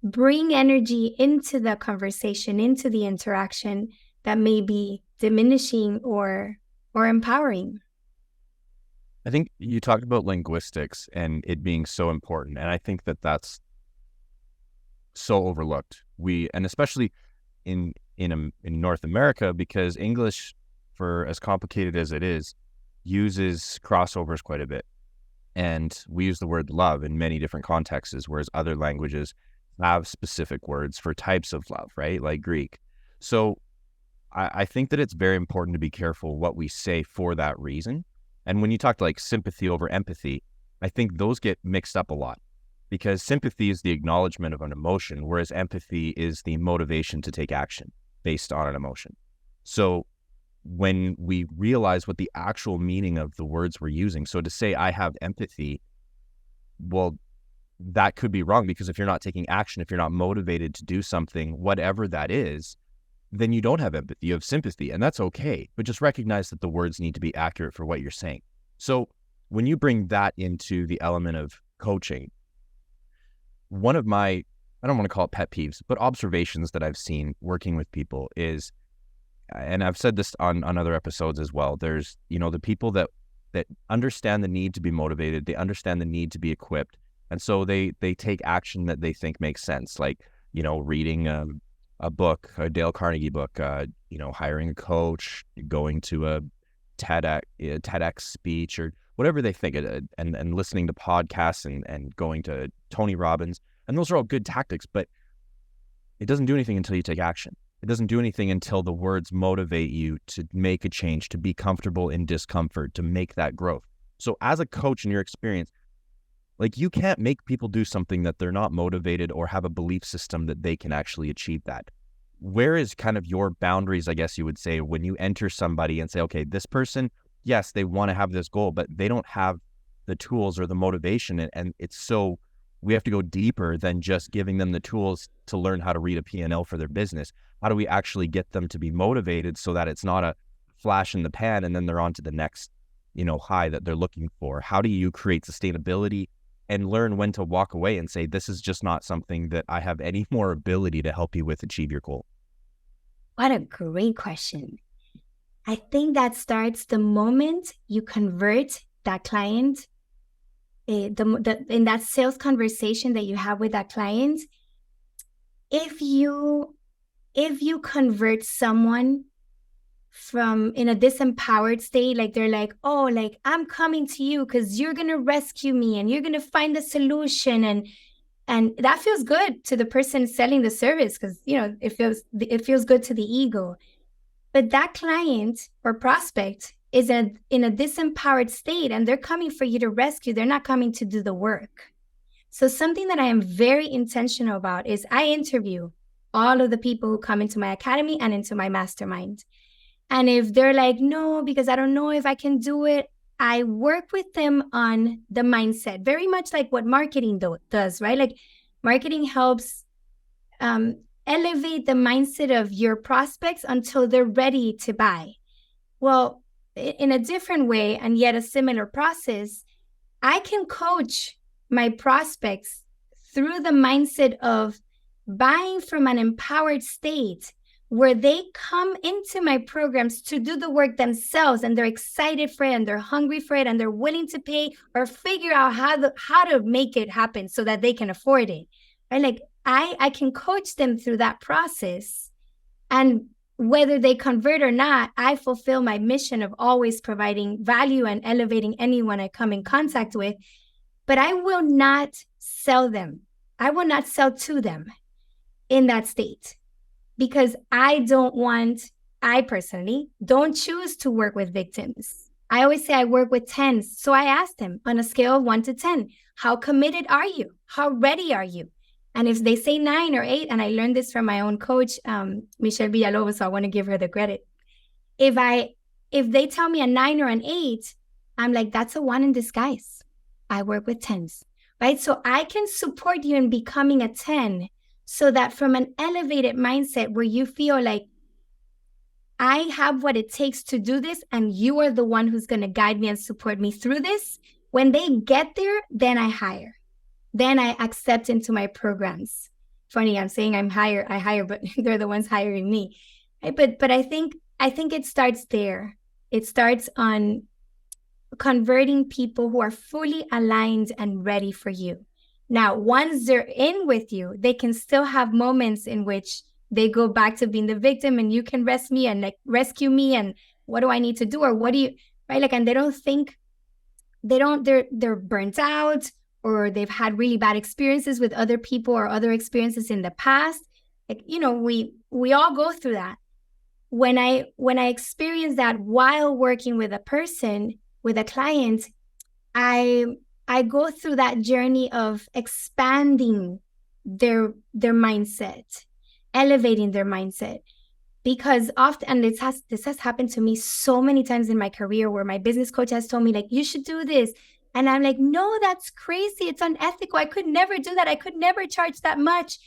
bring energy into the conversation, into the interaction that may be diminishing or empowering. I think you talked about linguistics and it being so important. And I think that that's so overlooked. And especially in North America, because English, for as complicated as it is, uses crossovers quite a bit. And we use the word love in many different contexts, whereas other languages have specific words for types of love, right? Like Greek. So I think that it's very important to be careful what we say for that reason. And when you talk like sympathy over empathy, I think those get mixed up a lot, because sympathy is the acknowledgement of an emotion, whereas empathy is the motivation to take action based on an emotion. So when we realize what the actual meaning of the words we're using, so to say, I have empathy, well, that could be wrong, because if you're not taking action, if you're not motivated to do something, whatever that is, then you don't have empathy, you have sympathy, and that's okay. But just recognize that the words need to be accurate for what you're saying. So when you bring that into the element of coaching, one of my, I don't want to call it pet peeves, but observations that I've seen working with people is, and I've said this on other episodes as well, there's, the people that understand the need to be motivated, they understand the need to be equipped, and so they take action that they think makes sense, like, reading a book, a Dale Carnegie book, hiring a coach, going to a TEDx speech, or whatever they think, and listening to podcasts and going to Tony Robbins. And those are all good tactics, but it doesn't do anything until you take action. It doesn't do anything until the words motivate you to make a change, to be comfortable in discomfort, to make that growth. So as a coach, in your experience, like, you can't make people do something that they're not motivated or have a belief system that they can actually achieve that. Where is kind of your boundaries, I guess you would say, when you enter somebody and say, okay, this person, yes, they want to have this goal, but they don't have the tools or the motivation. And it's so, we have to go deeper than just giving them the tools to learn how to read a P&L for their business. How do we actually get them to be motivated so that it's not a flash in the pan and then they're on to the next, high that they're looking for? How do you create sustainability and learn when to walk away and say, this is just not something that I have any more ability to help you with achieve your goal? What a great question. I think that starts the moment you convert that client, in that sales conversation that you have with that client. If you convert someone from in a disempowered state, like they're like, oh, like, I'm coming to you because you're going to rescue me and you're going to find the solution. And that feels good to the person selling the service, because, it feels good to the ego. But that client or prospect is in a disempowered state, and they're coming for you to rescue. They're not coming to do the work. So something that I am very intentional about is I interview all of the people who come into my academy and into my mastermind. And if they're like, no, because I don't know if I can do it, I work with them on the mindset, very much like what marketing does, right? Like, marketing helps elevate the mindset of your prospects until they're ready to buy. Well, in a different way, and yet a similar process, I can coach my prospects through the mindset of buying from an empowered state where they come into my programs to do the work themselves, and they're excited for it, and they're hungry for it, and they're willing to pay or figure out how to make it happen so that they can afford it. Right? Like I can coach them through that process, and whether they convert or not, I fulfill my mission of always providing value and elevating anyone I come in contact with. But I will not sell them. I will not sell to them in that state, because I personally don't choose to work with victims. I always say I work with 10s. So I asked them on a scale of 1 to 10, how committed are you? How ready are you? And if they say 9 or 8, and I learned this from my own coach, Michelle Villalobos, so I want to give her the credit. If they tell me a 9 or an 8, I'm like, that's a 1 in disguise. I work with 10s, right? So I can support you in becoming a 10, so that from an elevated mindset where you feel like I have what it takes to do this, and you are the one who's going to guide me and support me through this. When they get there, then I hire. Then I accept into my programs. Funny, I'm saying I hire, but they're the ones hiring me. Right? But I think it starts there. It starts on converting people who are fully aligned and ready for you. Now, once they're in with you, they can still have moments in which they go back to being the victim, and you can rescue me, and what do I need to do, or what do you, right? Like, and they're burnt out, or they've had really bad experiences with other people or other experiences in the past. Like, we all go through that. When I experience that while working with a person, with a client, I go through that journey of expanding their mindset, elevating their mindset. Because often, and this has happened to me so many times in my career, where my business coach has told me, like, you should do this. And I'm like, no, that's crazy. It's unethical. I could never do that. I could never charge that much.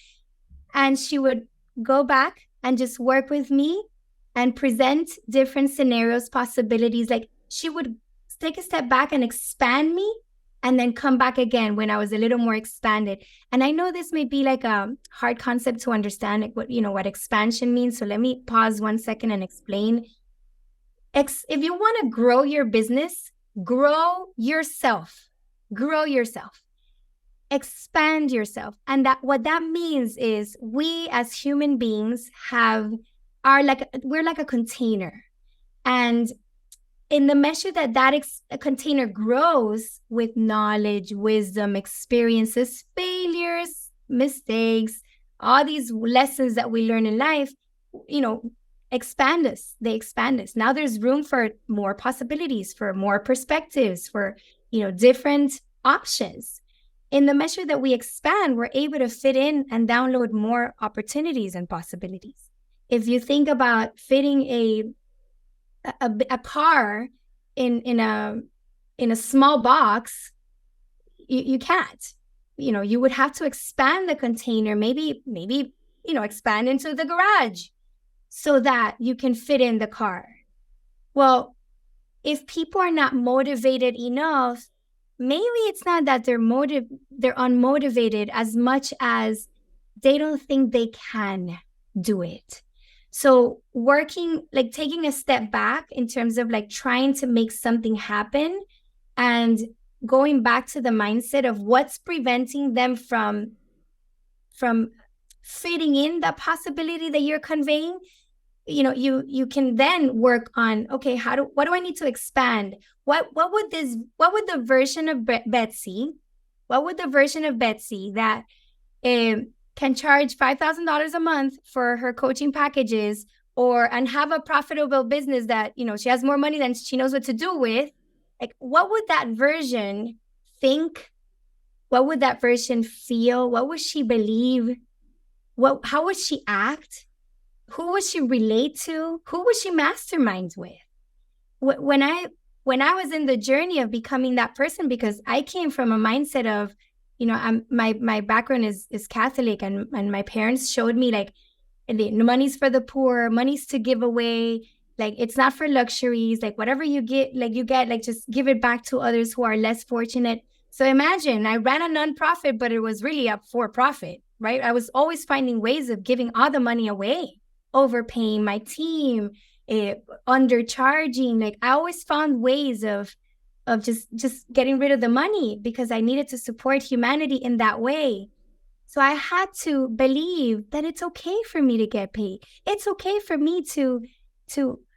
And she would go back and just work with me and present different scenarios, possibilities. Like, she would take a step back and expand me, and then come back again when I was a little more expanded. And I know this may be like a hard concept to understand, like what expansion means. So let me pause 1 second and explain. If you want to grow your business, grow yourself, expand yourself. And what that means is, we as human beings we're like a container. And in the measure that a container grows with knowledge, wisdom, experiences, failures, mistakes, all these lessons that we learn in life, expand us. They expand us. Now there's room for more possibilities, for more perspectives, for, different options. In the measure that we expand, we're able to fit in and download more opportunities and possibilities. If you think about fitting a car in a small box, you can't. You would have to expand the container, maybe expand into the garage so that you can fit in the car. Well, if people are not motivated enough, maybe it's not that they're unmotivated as much as they don't think they can do it. So taking a step back in terms of trying to make something happen, and going back to the mindset of what's preventing them from fitting in the possibility that you're conveying. You can then work on, okay, what do I need to expand? What would the version of Betsy that can charge $5,000 a month for her coaching packages, and have a profitable business that, she has more money than she knows what to do with. What would that version think? What would that version feel? What would she believe? How would she act? Who would she relate to? Who would she mastermind with? When I was in the journey of becoming that person, because I came from a mindset of, my background is Catholic, and my parents showed me And the money's for the poor, money's to give away. Like, it's not for luxuries. Like, whatever you get, like, just give it back to others who are less fortunate. So imagine I ran a nonprofit, but it was really a for-profit, right? I was always finding ways of giving all the money away, overpaying my team, undercharging. Like, I always found ways of just getting rid of the money because I needed to support humanity in that way. So I had to believe that it's okay for me to get paid. It's okay for me to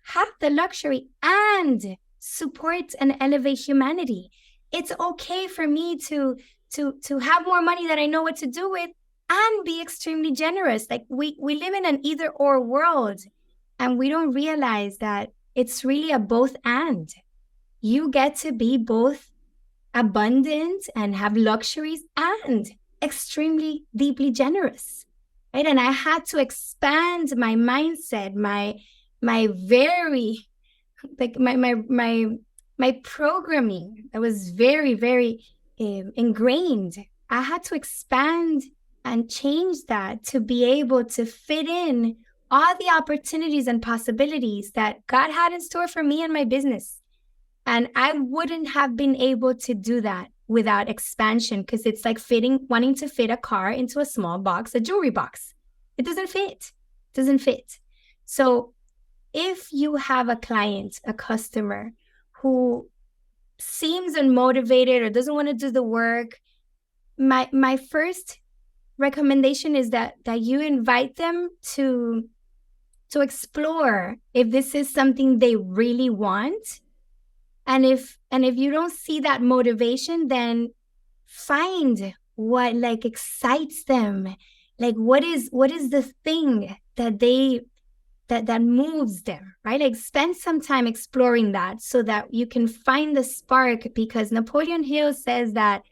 have the luxury and support and elevate humanity. It's okay for me to have more money that I know what to do with and be extremely generous. Like, we live in an either or world, and we don't realize that it's really a both and. You get to be both abundant and have luxuries and extremely deeply generous, right? And I had to expand my mindset, my very, like, my programming that was very, very ingrained. I had to expand and change that to be able to fit in all the opportunities and possibilities that God had in store for me and my business. And I wouldn't have been able to do that without expansion, because it's like wanting to fit a car into a small box, a jewelry box. It doesn't fit. So if you have a client, a customer who seems unmotivated or doesn't want to do the work, my first recommendation is that you invite them to explore if this is something they really want. And if you don't see that motivation, then find what like excites them. Like, what is the thing that moves them, right? Like, spend some time exploring that so that you can find the spark, because Napoleon Hill says that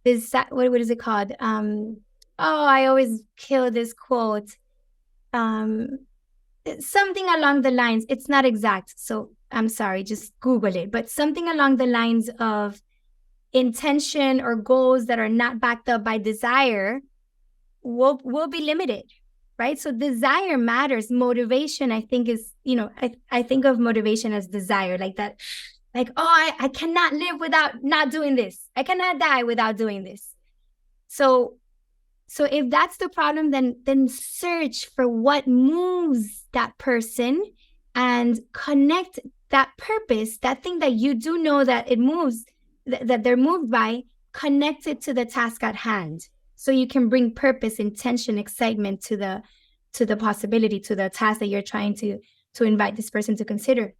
this, what is it called? I always kill this quote. Something along the lines, it's not exact, so I'm sorry, just Google it, but something along the lines of intention or goals that are not backed up by desire will be limited, right? So desire matters. Motivation, I think, is, I think of motivation as desire, like that, like, I cannot live without not doing this. I cannot die without doing this. So if that's the problem, then search for what moves that person and connect that purpose, that thing that you do know that it moves, that they're moved by, connect it to the task at hand. So you can bring purpose, intention, excitement to the possibility, to the task that you're trying to invite this person to consider.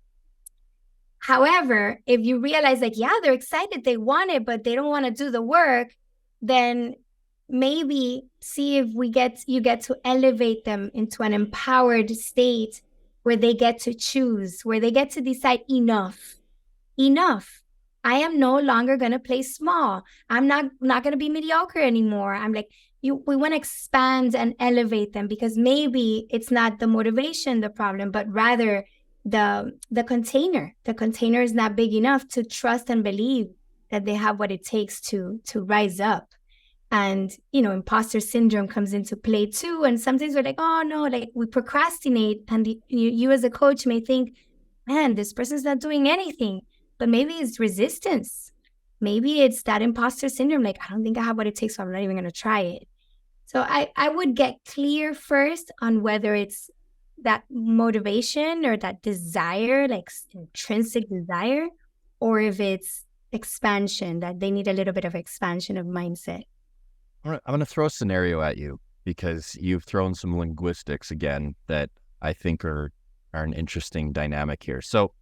However, if you realize, like, yeah, they're excited, they want it, but they don't want to do the work, then maybe see if you get to elevate them into an empowered state where they get to choose, where they get to decide, enough. I am no longer going to play small. I'm not going to be mediocre anymore. I'm like, we want to expand and elevate them, because maybe it's not the motivation, the problem, but rather the container. The container is not big enough to trust and believe that they have what it takes to rise up. And, imposter syndrome comes into play too. And sometimes we're like, oh no, like, we procrastinate. And you as a coach may think, man, this person's not doing anything. But maybe it's resistance. Maybe it's that imposter syndrome. Like, I don't think I have what it takes, so I'm not even going to try it. So I would get clear first on whether it's that motivation or that desire, like intrinsic desire, or if it's expansion, that they need a little bit of expansion of mindset. All right, I'm going to throw a scenario at you, because you've thrown some linguistics again that I think are an interesting dynamic here. So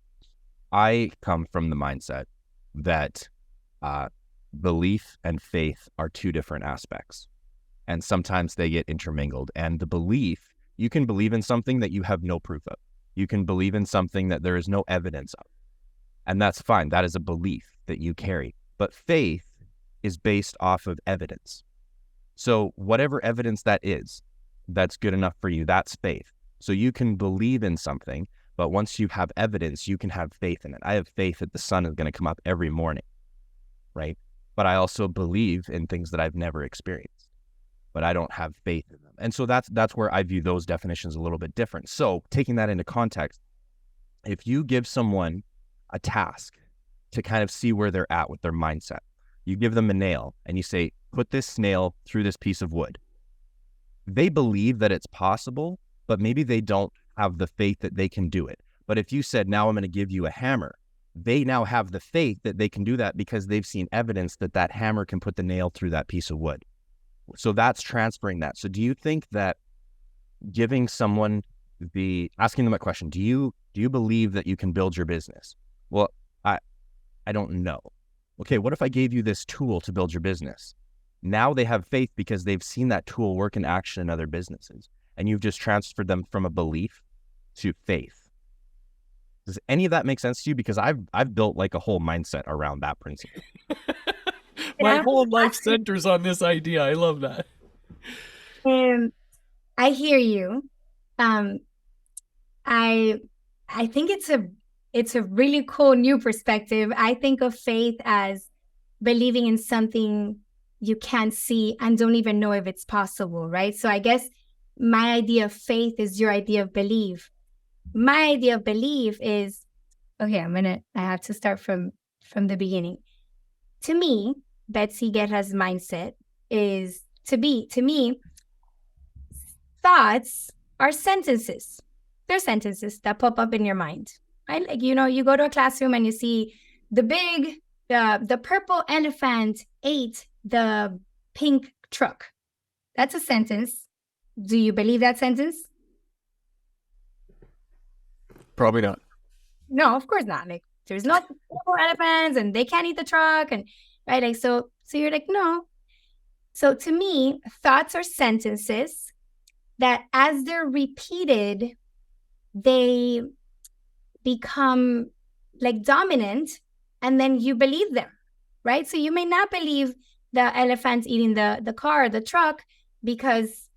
I come from the mindset that belief and faith are two different aspects, and sometimes they get intermingled. And the belief, you can believe in something that you have no proof of. You can believe in something that there is no evidence of, and that's fine. That is a belief that you carry. But faith is based off of evidence. So whatever evidence that is, that's good enough for you. That's faith. So you can believe in something, but once you have evidence, you can have faith in it. I have faith that the sun is going to come up every morning, right? But I also believe in things that I've never experienced, but I don't have faith in them. And so that's where I view those definitions a little bit different. So taking that into context, if you give someone a task to kind of see where they're at with their mindset, you give them a nail and you say, put this nail through this piece of wood. They believe that it's possible, but maybe they don't have the faith that they can do it. But if you said, now I'm going to give you a hammer, they now have the faith that they can do that because they've seen evidence that that hammer can put the nail through that piece of wood. So that's transferring that. So do you think that giving someone asking them a question, do you believe that you can build your business? Well, I don't know. Okay, what if I gave you this tool to build your business? Now they have faith because they've seen that tool work in action in other businesses, and you've just transferred them from a belief to faith. Does any of that make sense to you? Because I've built like a whole mindset around that principle. My whole life centers on this idea. I love that. I hear you. I think it's a really cool new perspective. I think of faith as believing in something you can't see and don't even know if it's possible, right? So I guess my idea of faith is your idea of belief. My idea of belief is, okay, I have to start from the beginning. To me, Betsy Guerra's mindset is to me, thoughts are sentences. They're sentences that pop up in your mind. Right? Like, you go to a classroom and you see the purple elephant ate the pink truck. That's a sentence. Do you believe that sentence? Probably not. No, of course not. Like, there's no purple elephants and they can't eat the truck, and right, like so you're like, no. So to me, thoughts are sentences that as they're repeated, they become like dominant, and then you believe them, right? So you may not believe the elephant eating the car, the truck, because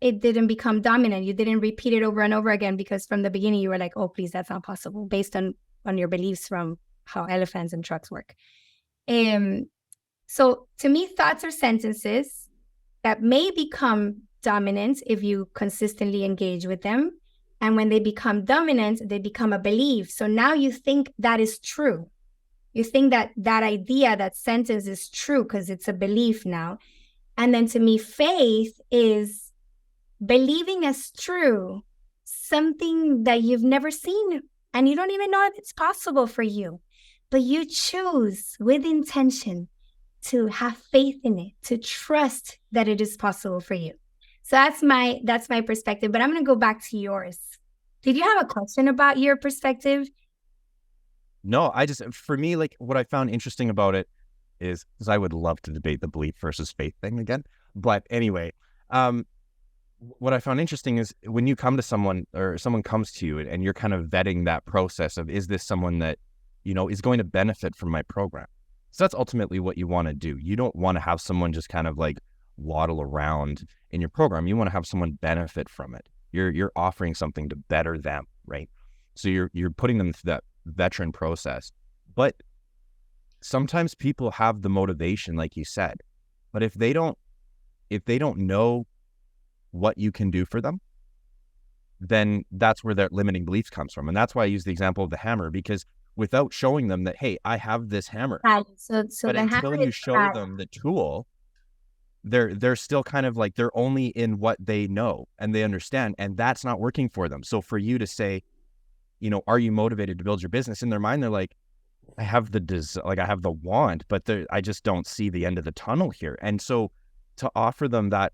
it didn't become dominant. You didn't repeat it over and over again because from the beginning you were like, oh, please, that's not possible, based on your beliefs from how elephants and trucks work. So to me, thoughts are sentences that may become dominant if you consistently engage with them. And when they become dominant, they become a belief. So now you think that is true. You think that idea, that sentence is true because it's a belief now. And then to me, faith is believing as true something that you've never seen and you don't even know if it's possible for you. But you choose with intention to have faith in it, to trust that it is possible for you. So that's my perspective, but I'm going to go back to yours. Did you have a question about your perspective? No, for me, like what I found interesting about it is, because I would love to debate the belief versus faith thing again. But anyway, what I found interesting is when you come to someone or someone comes to you and you're kind of vetting that process of, is this someone that, is going to benefit from my program? So that's ultimately what you want to do. You don't want to have someone just kind of like waddle around in your program. You want to have someone benefit from it. You're offering something to better them, right? So you're putting them through that veteran process. But sometimes people have the motivation, like you said, but if they don't know what you can do for them, then that's where their limiting beliefs comes from. And that's why I use the example of the hammer, because without showing them that, hey, I have this hammer, so but until you show them the tool, they're still kind of like, they're only in what they know and they understand, and that's not working for them. So for you to say, are you motivated to build your business? In their mind, they're like, I have I have the want, but I just don't see the end of the tunnel here. And so to offer them that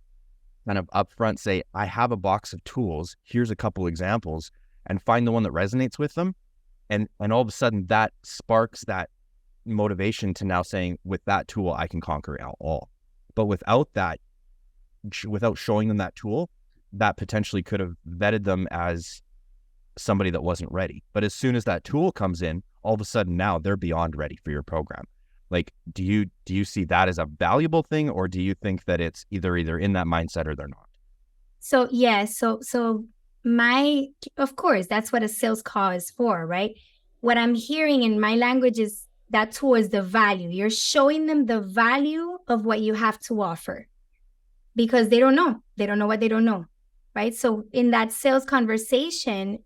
kind of upfront, say, I have a box of tools, here's a couple examples, and find the one that resonates with them. And all of a sudden that sparks that motivation to now saying, with that tool, I can conquer it all. But without showing them that tool, that potentially could have vetted them as somebody that wasn't ready. But as soon as that tool comes in, all of a sudden now they're beyond ready for your program. Like, do you see that as a valuable thing, or do you think that it's either in that mindset or they're not? So yeah, so of course, that's what a sales call is for, right? What I'm hearing in my language is that tool is the value. You're showing them the value of what you have to offer. because they don't know. They don't know what they don't know, right? So in that sales conversation,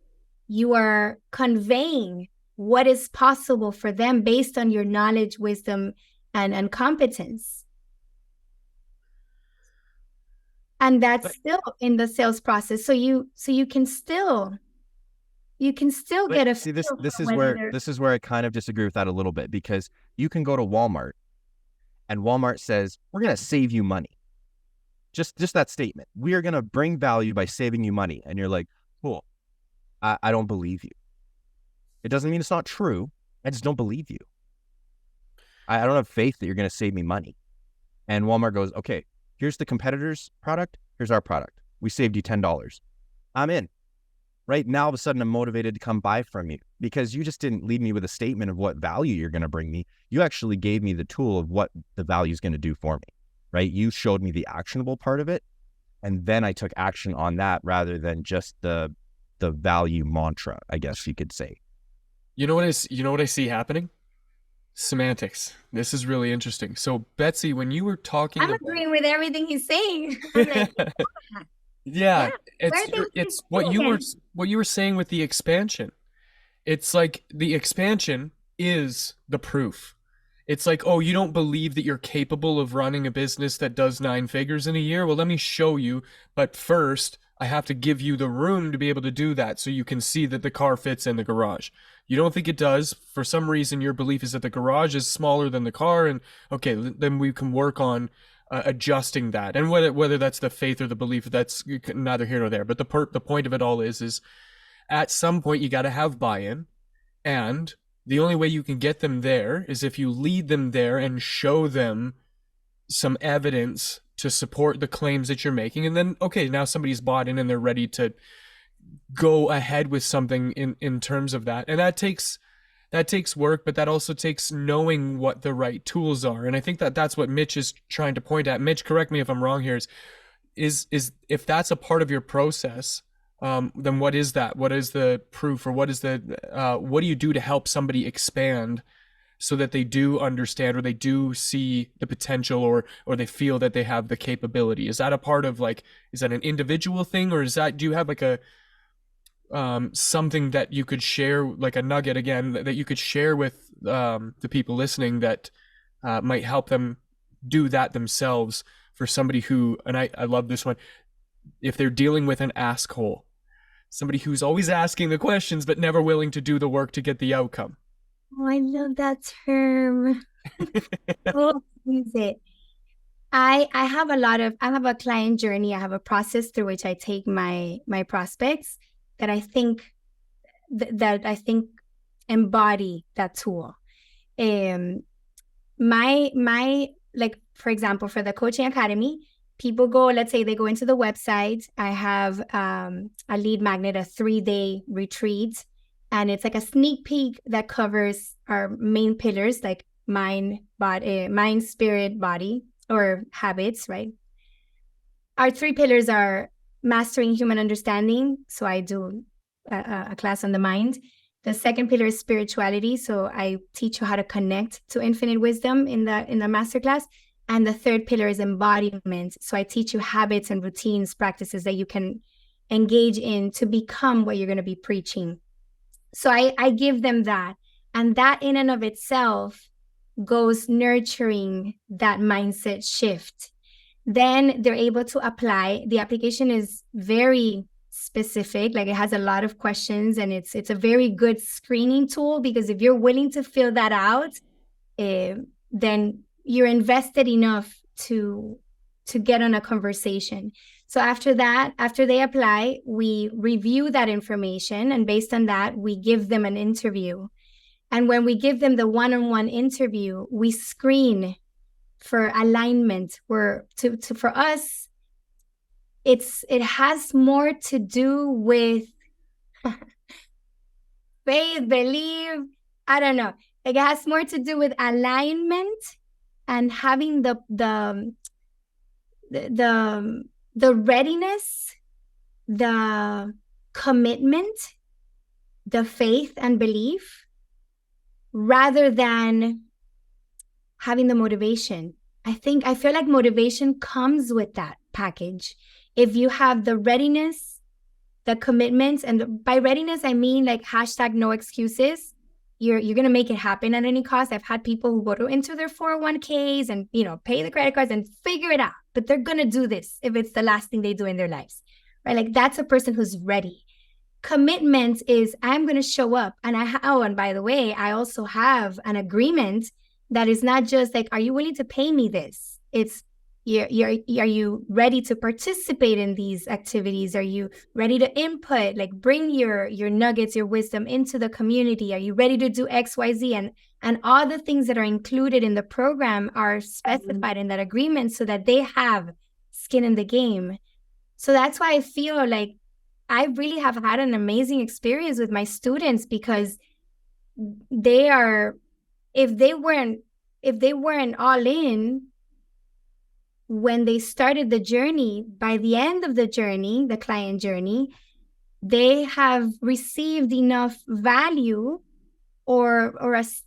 you are conveying what is possible for them based on your knowledge, wisdom, and competence. And that's still in the sales process. So you can still get a See, this feel this for is whether where this is where I kind of disagree with that a little bit, because you can go to Walmart and Walmart says, we're going to save you money. Just that statement. We are going to bring value by saving you money. And you're like, cool. I don't believe you. It doesn't mean it's not true. I just don't believe you. I don't have faith that you're going to save me money. And Walmart goes, okay, here's the competitor's product. Here's our product. We saved you $10. I'm in. Right now, all of a sudden, I'm motivated to come buy from you, because you just didn't lead me with a statement of what value you're going to bring me. You actually gave me the tool of what the value is going to do for me, right? You showed me the actionable part of it, and then I took action on that rather than just the value mantra, I guess you could say. You know what I see happening? Semantics. This is really interesting. So Betsy, when you were talking I'm agreeing with everything he's saying. I'm like, yeah, where did it's we what you were saying with the expansion. It's like the expansion is the proof. It's like, oh, you don't believe that you're capable of running a business that does 9 figures in a year? Well, let me show you. But first, I have to give you the room to be able to do that so you can see that the car fits in the garage. You don't think it does. For some reason, your belief is that the garage is smaller than the car. And okay, then we can work on adjusting that. And whether that's the faith or the belief, that's neither here nor there. But the point of it all is at some point, you got to have buy-in. And the only way you can get them there is if you lead them there and show them some evidence to support the claims that you're making. And then, okay, now somebody's bought in and they're ready to go ahead with something in terms of that. And that takes work, but that also takes knowing what the right tools are. And I think that's what Mitch is trying to point at. Mitch, correct me if I'm wrong here, is if that's a part of your process, then what is that? What is the proof, or what do you do to help somebody expand so that they do understand, or they do see the potential, or they feel that they have the capability? Is that a part of, like, is that an individual thing, or do you have like a something that you could share, like a nugget again, that you could share with the people listening that might help them do that themselves, for somebody who, and I love this one, if they're dealing with an ask hole, somebody who's always asking the questions but never willing to do the work to get the outcome. Oh, I love that term. Oh, use it. I have a client journey. I have a process through which I take my prospects that I think embody that tool. My like, for example, for the coaching academy, people go, let's say they go into the website. I have a lead magnet, a 3-day retreat, and it's like a sneak peek that covers our main pillars, like mind, spirit, body, or habits, right? Our 3 pillars are mastering human understanding. So I do a class on the mind. The second pillar is spirituality. So I teach you how to connect to infinite wisdom in the masterclass. And the third pillar is embodiment. So I teach you habits and routines, practices that you can engage in to become what you're going to be preaching. So I give them that. And that in and of itself goes nurturing that mindset shift. Then they're able to apply. The application is very specific. Like, it has a lot of questions, and it's a very good screening tool, because if you're willing to fill that out, then you're invested enough to get on a conversation. So after that, after they apply, we review that information, and based on that, we give them an interview. And when we give them the one-on-one interview, we screen for alignment. For us, it has more to do with faith, belief. I don't know. Like, it has more to do with alignment and having the readiness, the commitment, the faith and belief, rather than having the motivation. I feel like motivation comes with that. package. If you have the readiness, the commitments, and by readiness, I mean like hashtag no excuses. You're going to make it happen at any cost. I've had people who go into their 401ks and, pay the credit cards and figure it out, but they're going to do this if it's the last thing they do in their lives, right? Like that's a person who's ready. Commitment is I'm going to show up. And and by the way, I also have an agreement that is not just like, are you willing to pay me this? It's, are you ready to participate in these activities? Are you ready to input, like bring your nuggets, your wisdom into the community? Are you ready to do X, Y, Z? And all the things that are included in the program are specified in that agreement so that they have skin in the game. So that's why I feel like I really have had an amazing experience with my students, because they are, if they weren't all in when they started the journey, by the end of the journey, the client journey, they have received enough value or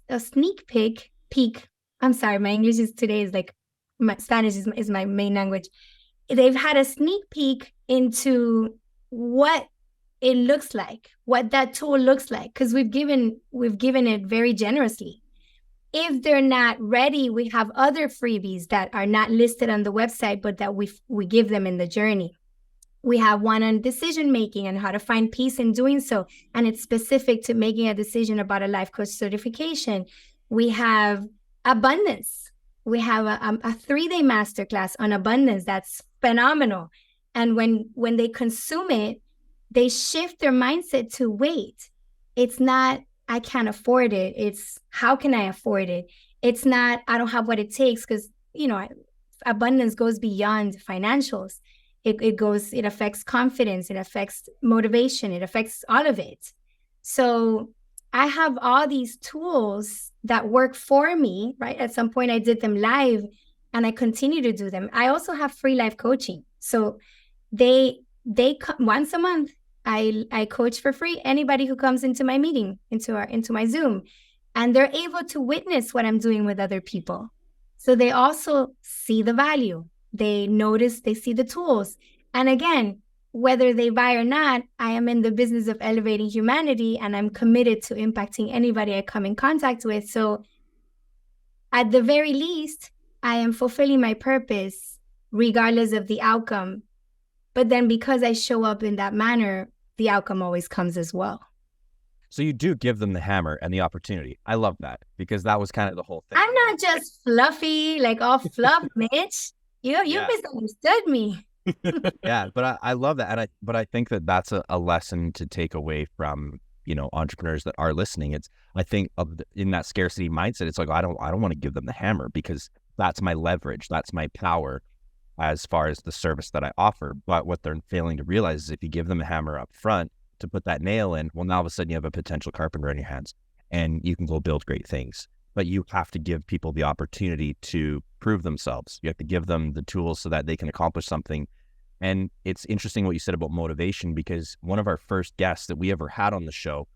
a sneak peek. I'm sorry, my English today is like, my Spanish is my main language. They've had a sneak peek into what it looks like, what that tool looks like, because we've given it very generously. If they're not ready, we have other freebies that are not listed on the website, but that we give them in the journey. We have one on decision making and how to find peace in doing so, and it's specific to making a decision about a life coach certification. We have abundance. We have a 3-day masterclass on abundance that's phenomenal. And when they consume it, they shift their mindset to wait. It's not, I can't afford it. It's how can I afford it? It's not, I don't have what it takes, because, abundance goes beyond financials. It affects confidence. It affects motivation. It affects all of it. So I have all these tools that work for me, right? At some point I did them live and I continue to do them. I also have free life coaching. So they once a month, I coach for free anybody who comes into my meeting, into my Zoom, and they're able to witness what I'm doing with other people. So they also see the value. They notice, they see the tools. And again, whether they buy or not, I am in the business of elevating humanity, and I'm committed to impacting anybody I come in contact with. So at the very least, I am fulfilling my purpose regardless of the outcome. But then because I show up in that manner, the outcome always comes as well. So you do give them the hammer and the opportunity. I love that, because that was kind of the whole thing. I'm not just fluffy, like all fluff, Mitch. You misunderstood me. Yeah, but I love that. But I think that that's a lesson to take away from, entrepreneurs that are listening. I think in that scarcity mindset, it's like, I don't want to give them the hammer, because that's my leverage. That's my power as far as the service that I offer. But what they're failing to realize is if you give them a hammer up front to put that nail in, well, now all of a sudden you have a potential carpenter in your hands and you can go build great things. But you have to give people the opportunity to prove themselves. You have to give them the tools so that they can accomplish something. And it's interesting what you said about motivation, because one of our first guests that we ever had on the show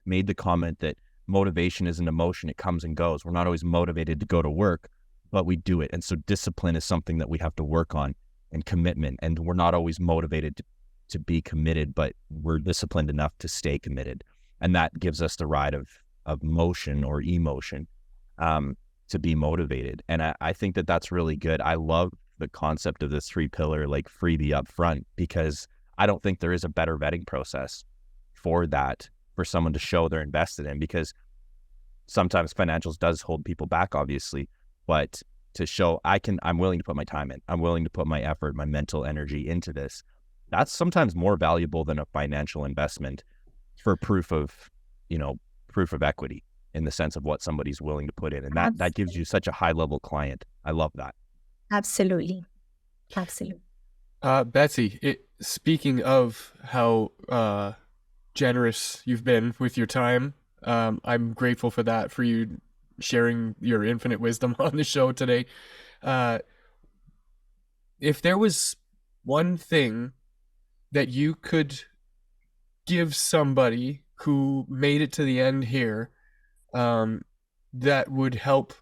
made the comment that motivation is an emotion. It comes and goes. We're not always motivated to go to work, but we do it. And so discipline is something that we have to work on, and commitment. And we're not always motivated to be committed, but we're disciplined enough to stay committed. And that gives us the ride of motion or emotion to be motivated. And I think that that's really good. I love the concept of this 3-pillar, like freebie up front, because I don't think there is a better vetting process for that, for someone to show they're invested in, because sometimes financials does hold people back, obviously. But to show I'm willing to put my time in, I'm willing to put my effort, my mental energy into this. That's sometimes more valuable than a financial investment for proof of equity, in the sense of what somebody's willing to put in. And that gives you such a high level client. I love that. Absolutely. Betsy, speaking of how generous you've been with your time, I'm grateful for that, for you sharing your infinite wisdom on the show today. If there was one thing that you could give somebody who made it to the end here, that would help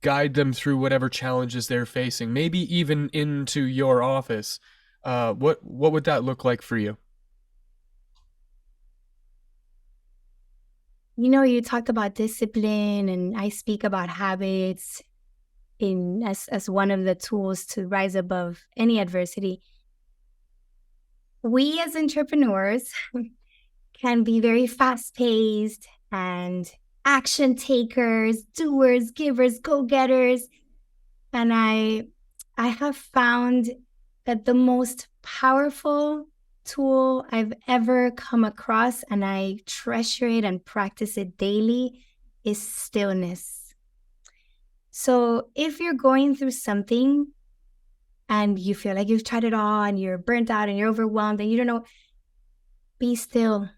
guide them through whatever challenges they're facing, maybe even into your office. What would that look like for you? You talked about discipline, and I speak about habits as one of the tools to rise above any adversity. We as entrepreneurs can be very fast-paced and action takers, doers, givers, go-getters. And I have found that the most powerful tool I've ever come across, and I treasure it and practice it daily, is stillness. So if you're going through something and you feel like you've tried it all and you're burnt out and you're overwhelmed and you don't know, be still.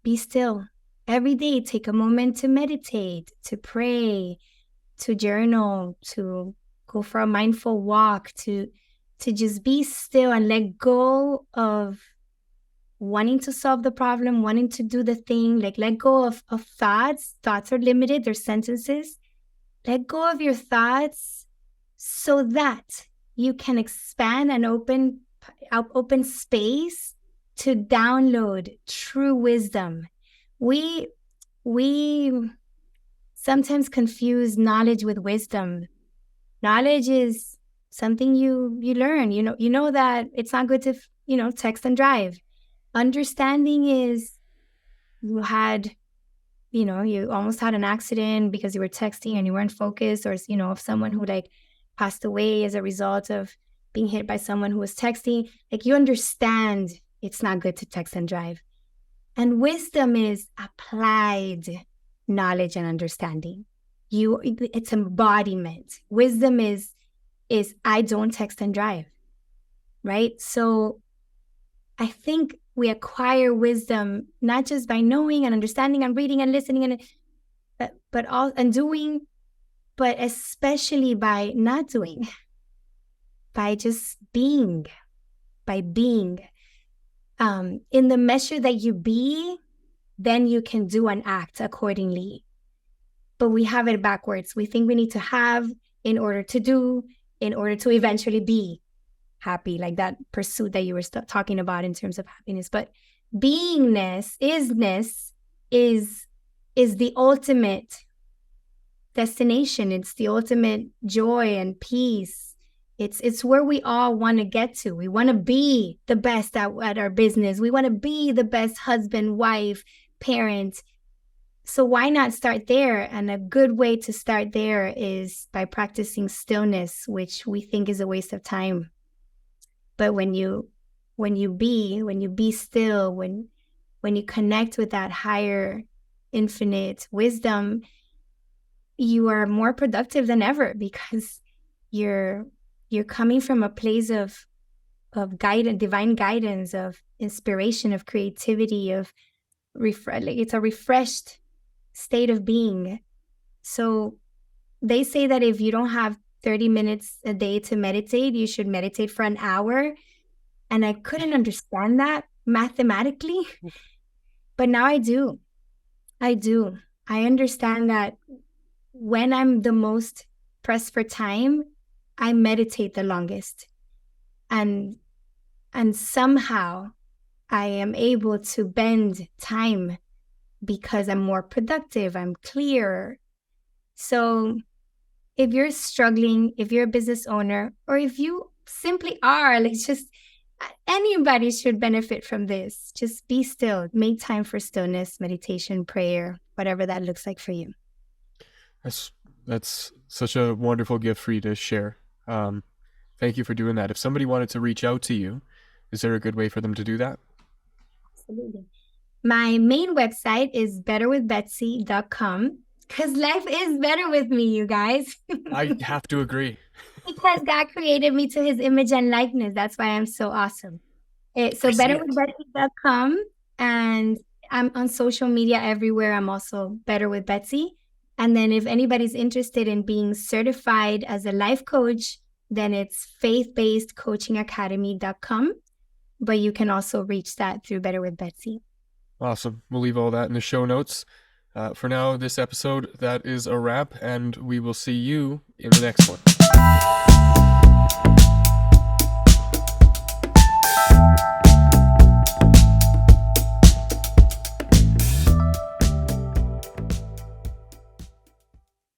Be still. Every day, take a moment to meditate, to pray, to journal, to go for a mindful walk, to just be still and let go of wanting to solve the problem, wanting to do the thing. Like, let go of thoughts. Thoughts are limited. They're sentences. Let go of your thoughts so that you can expand and open space to download true wisdom. We sometimes confuse knowledge with wisdom. Knowledge is something you learn. You know that it's not good to text and drive. Understanding is you almost had an accident because you were texting and you weren't focused, or of someone who passed away as a result of being hit by someone who was texting. Like, you understand it's not good to text and drive. And wisdom is applied knowledge and understanding. It's embodiment. Wisdom is I don't text and drive, right? So I think we acquire wisdom not just by knowing and understanding and reading and listening and doing, but especially by not doing, by just being, in the measure that you be, then you can do and act accordingly. But we have it backwards. We think we need to have in order to do, in order to eventually be happy, like that pursuit that you were talking about in terms of happiness. But beingness, isness, is the ultimate destination. It's the ultimate joy and peace. It's where we all want to get to. We want to be the best at our business. We want to be the best husband, wife, parent. So why not start there? And a good way to start there is by practicing stillness, which we think is a waste of time. But when you be still, when you connect with that higher infinite wisdom, you are more productive than ever, because you're coming from a place of guidance, divine guidance, of inspiration, of creativity, it's a refreshed state of being. So they say that if you don't have 30 minutes a day to meditate, you should meditate for an hour. And I couldn't understand that mathematically, but now I do. I understand that when I'm the most pressed for time, I meditate the longest. And somehow I am able to bend time because I'm more productive, I'm clearer. So if you're struggling, if you're a business owner, or if you simply are, anybody should benefit from this. Just be still. Make time for stillness, meditation, prayer, whatever that looks like for you. That's such a wonderful gift for you to share. Thank you for doing that. If somebody wanted to reach out to you, is there a good way for them to do that? Absolutely. My main website is betterwithbetsy.com, because life is better with me, you guys. I have to agree. Because God created me to his image and likeness. That's why I'm so awesome. So betterwithbetsy.com, and I'm on social media everywhere. I'm also Better with Betsy. And then if anybody's interested in being certified as a life coach, then it's faithbasedcoachingacademy.com. But you can also reach that through Better with Betsy. Awesome. We'll leave all that in the show notes. For now, this episode, that is a wrap, and we will see you in the next one.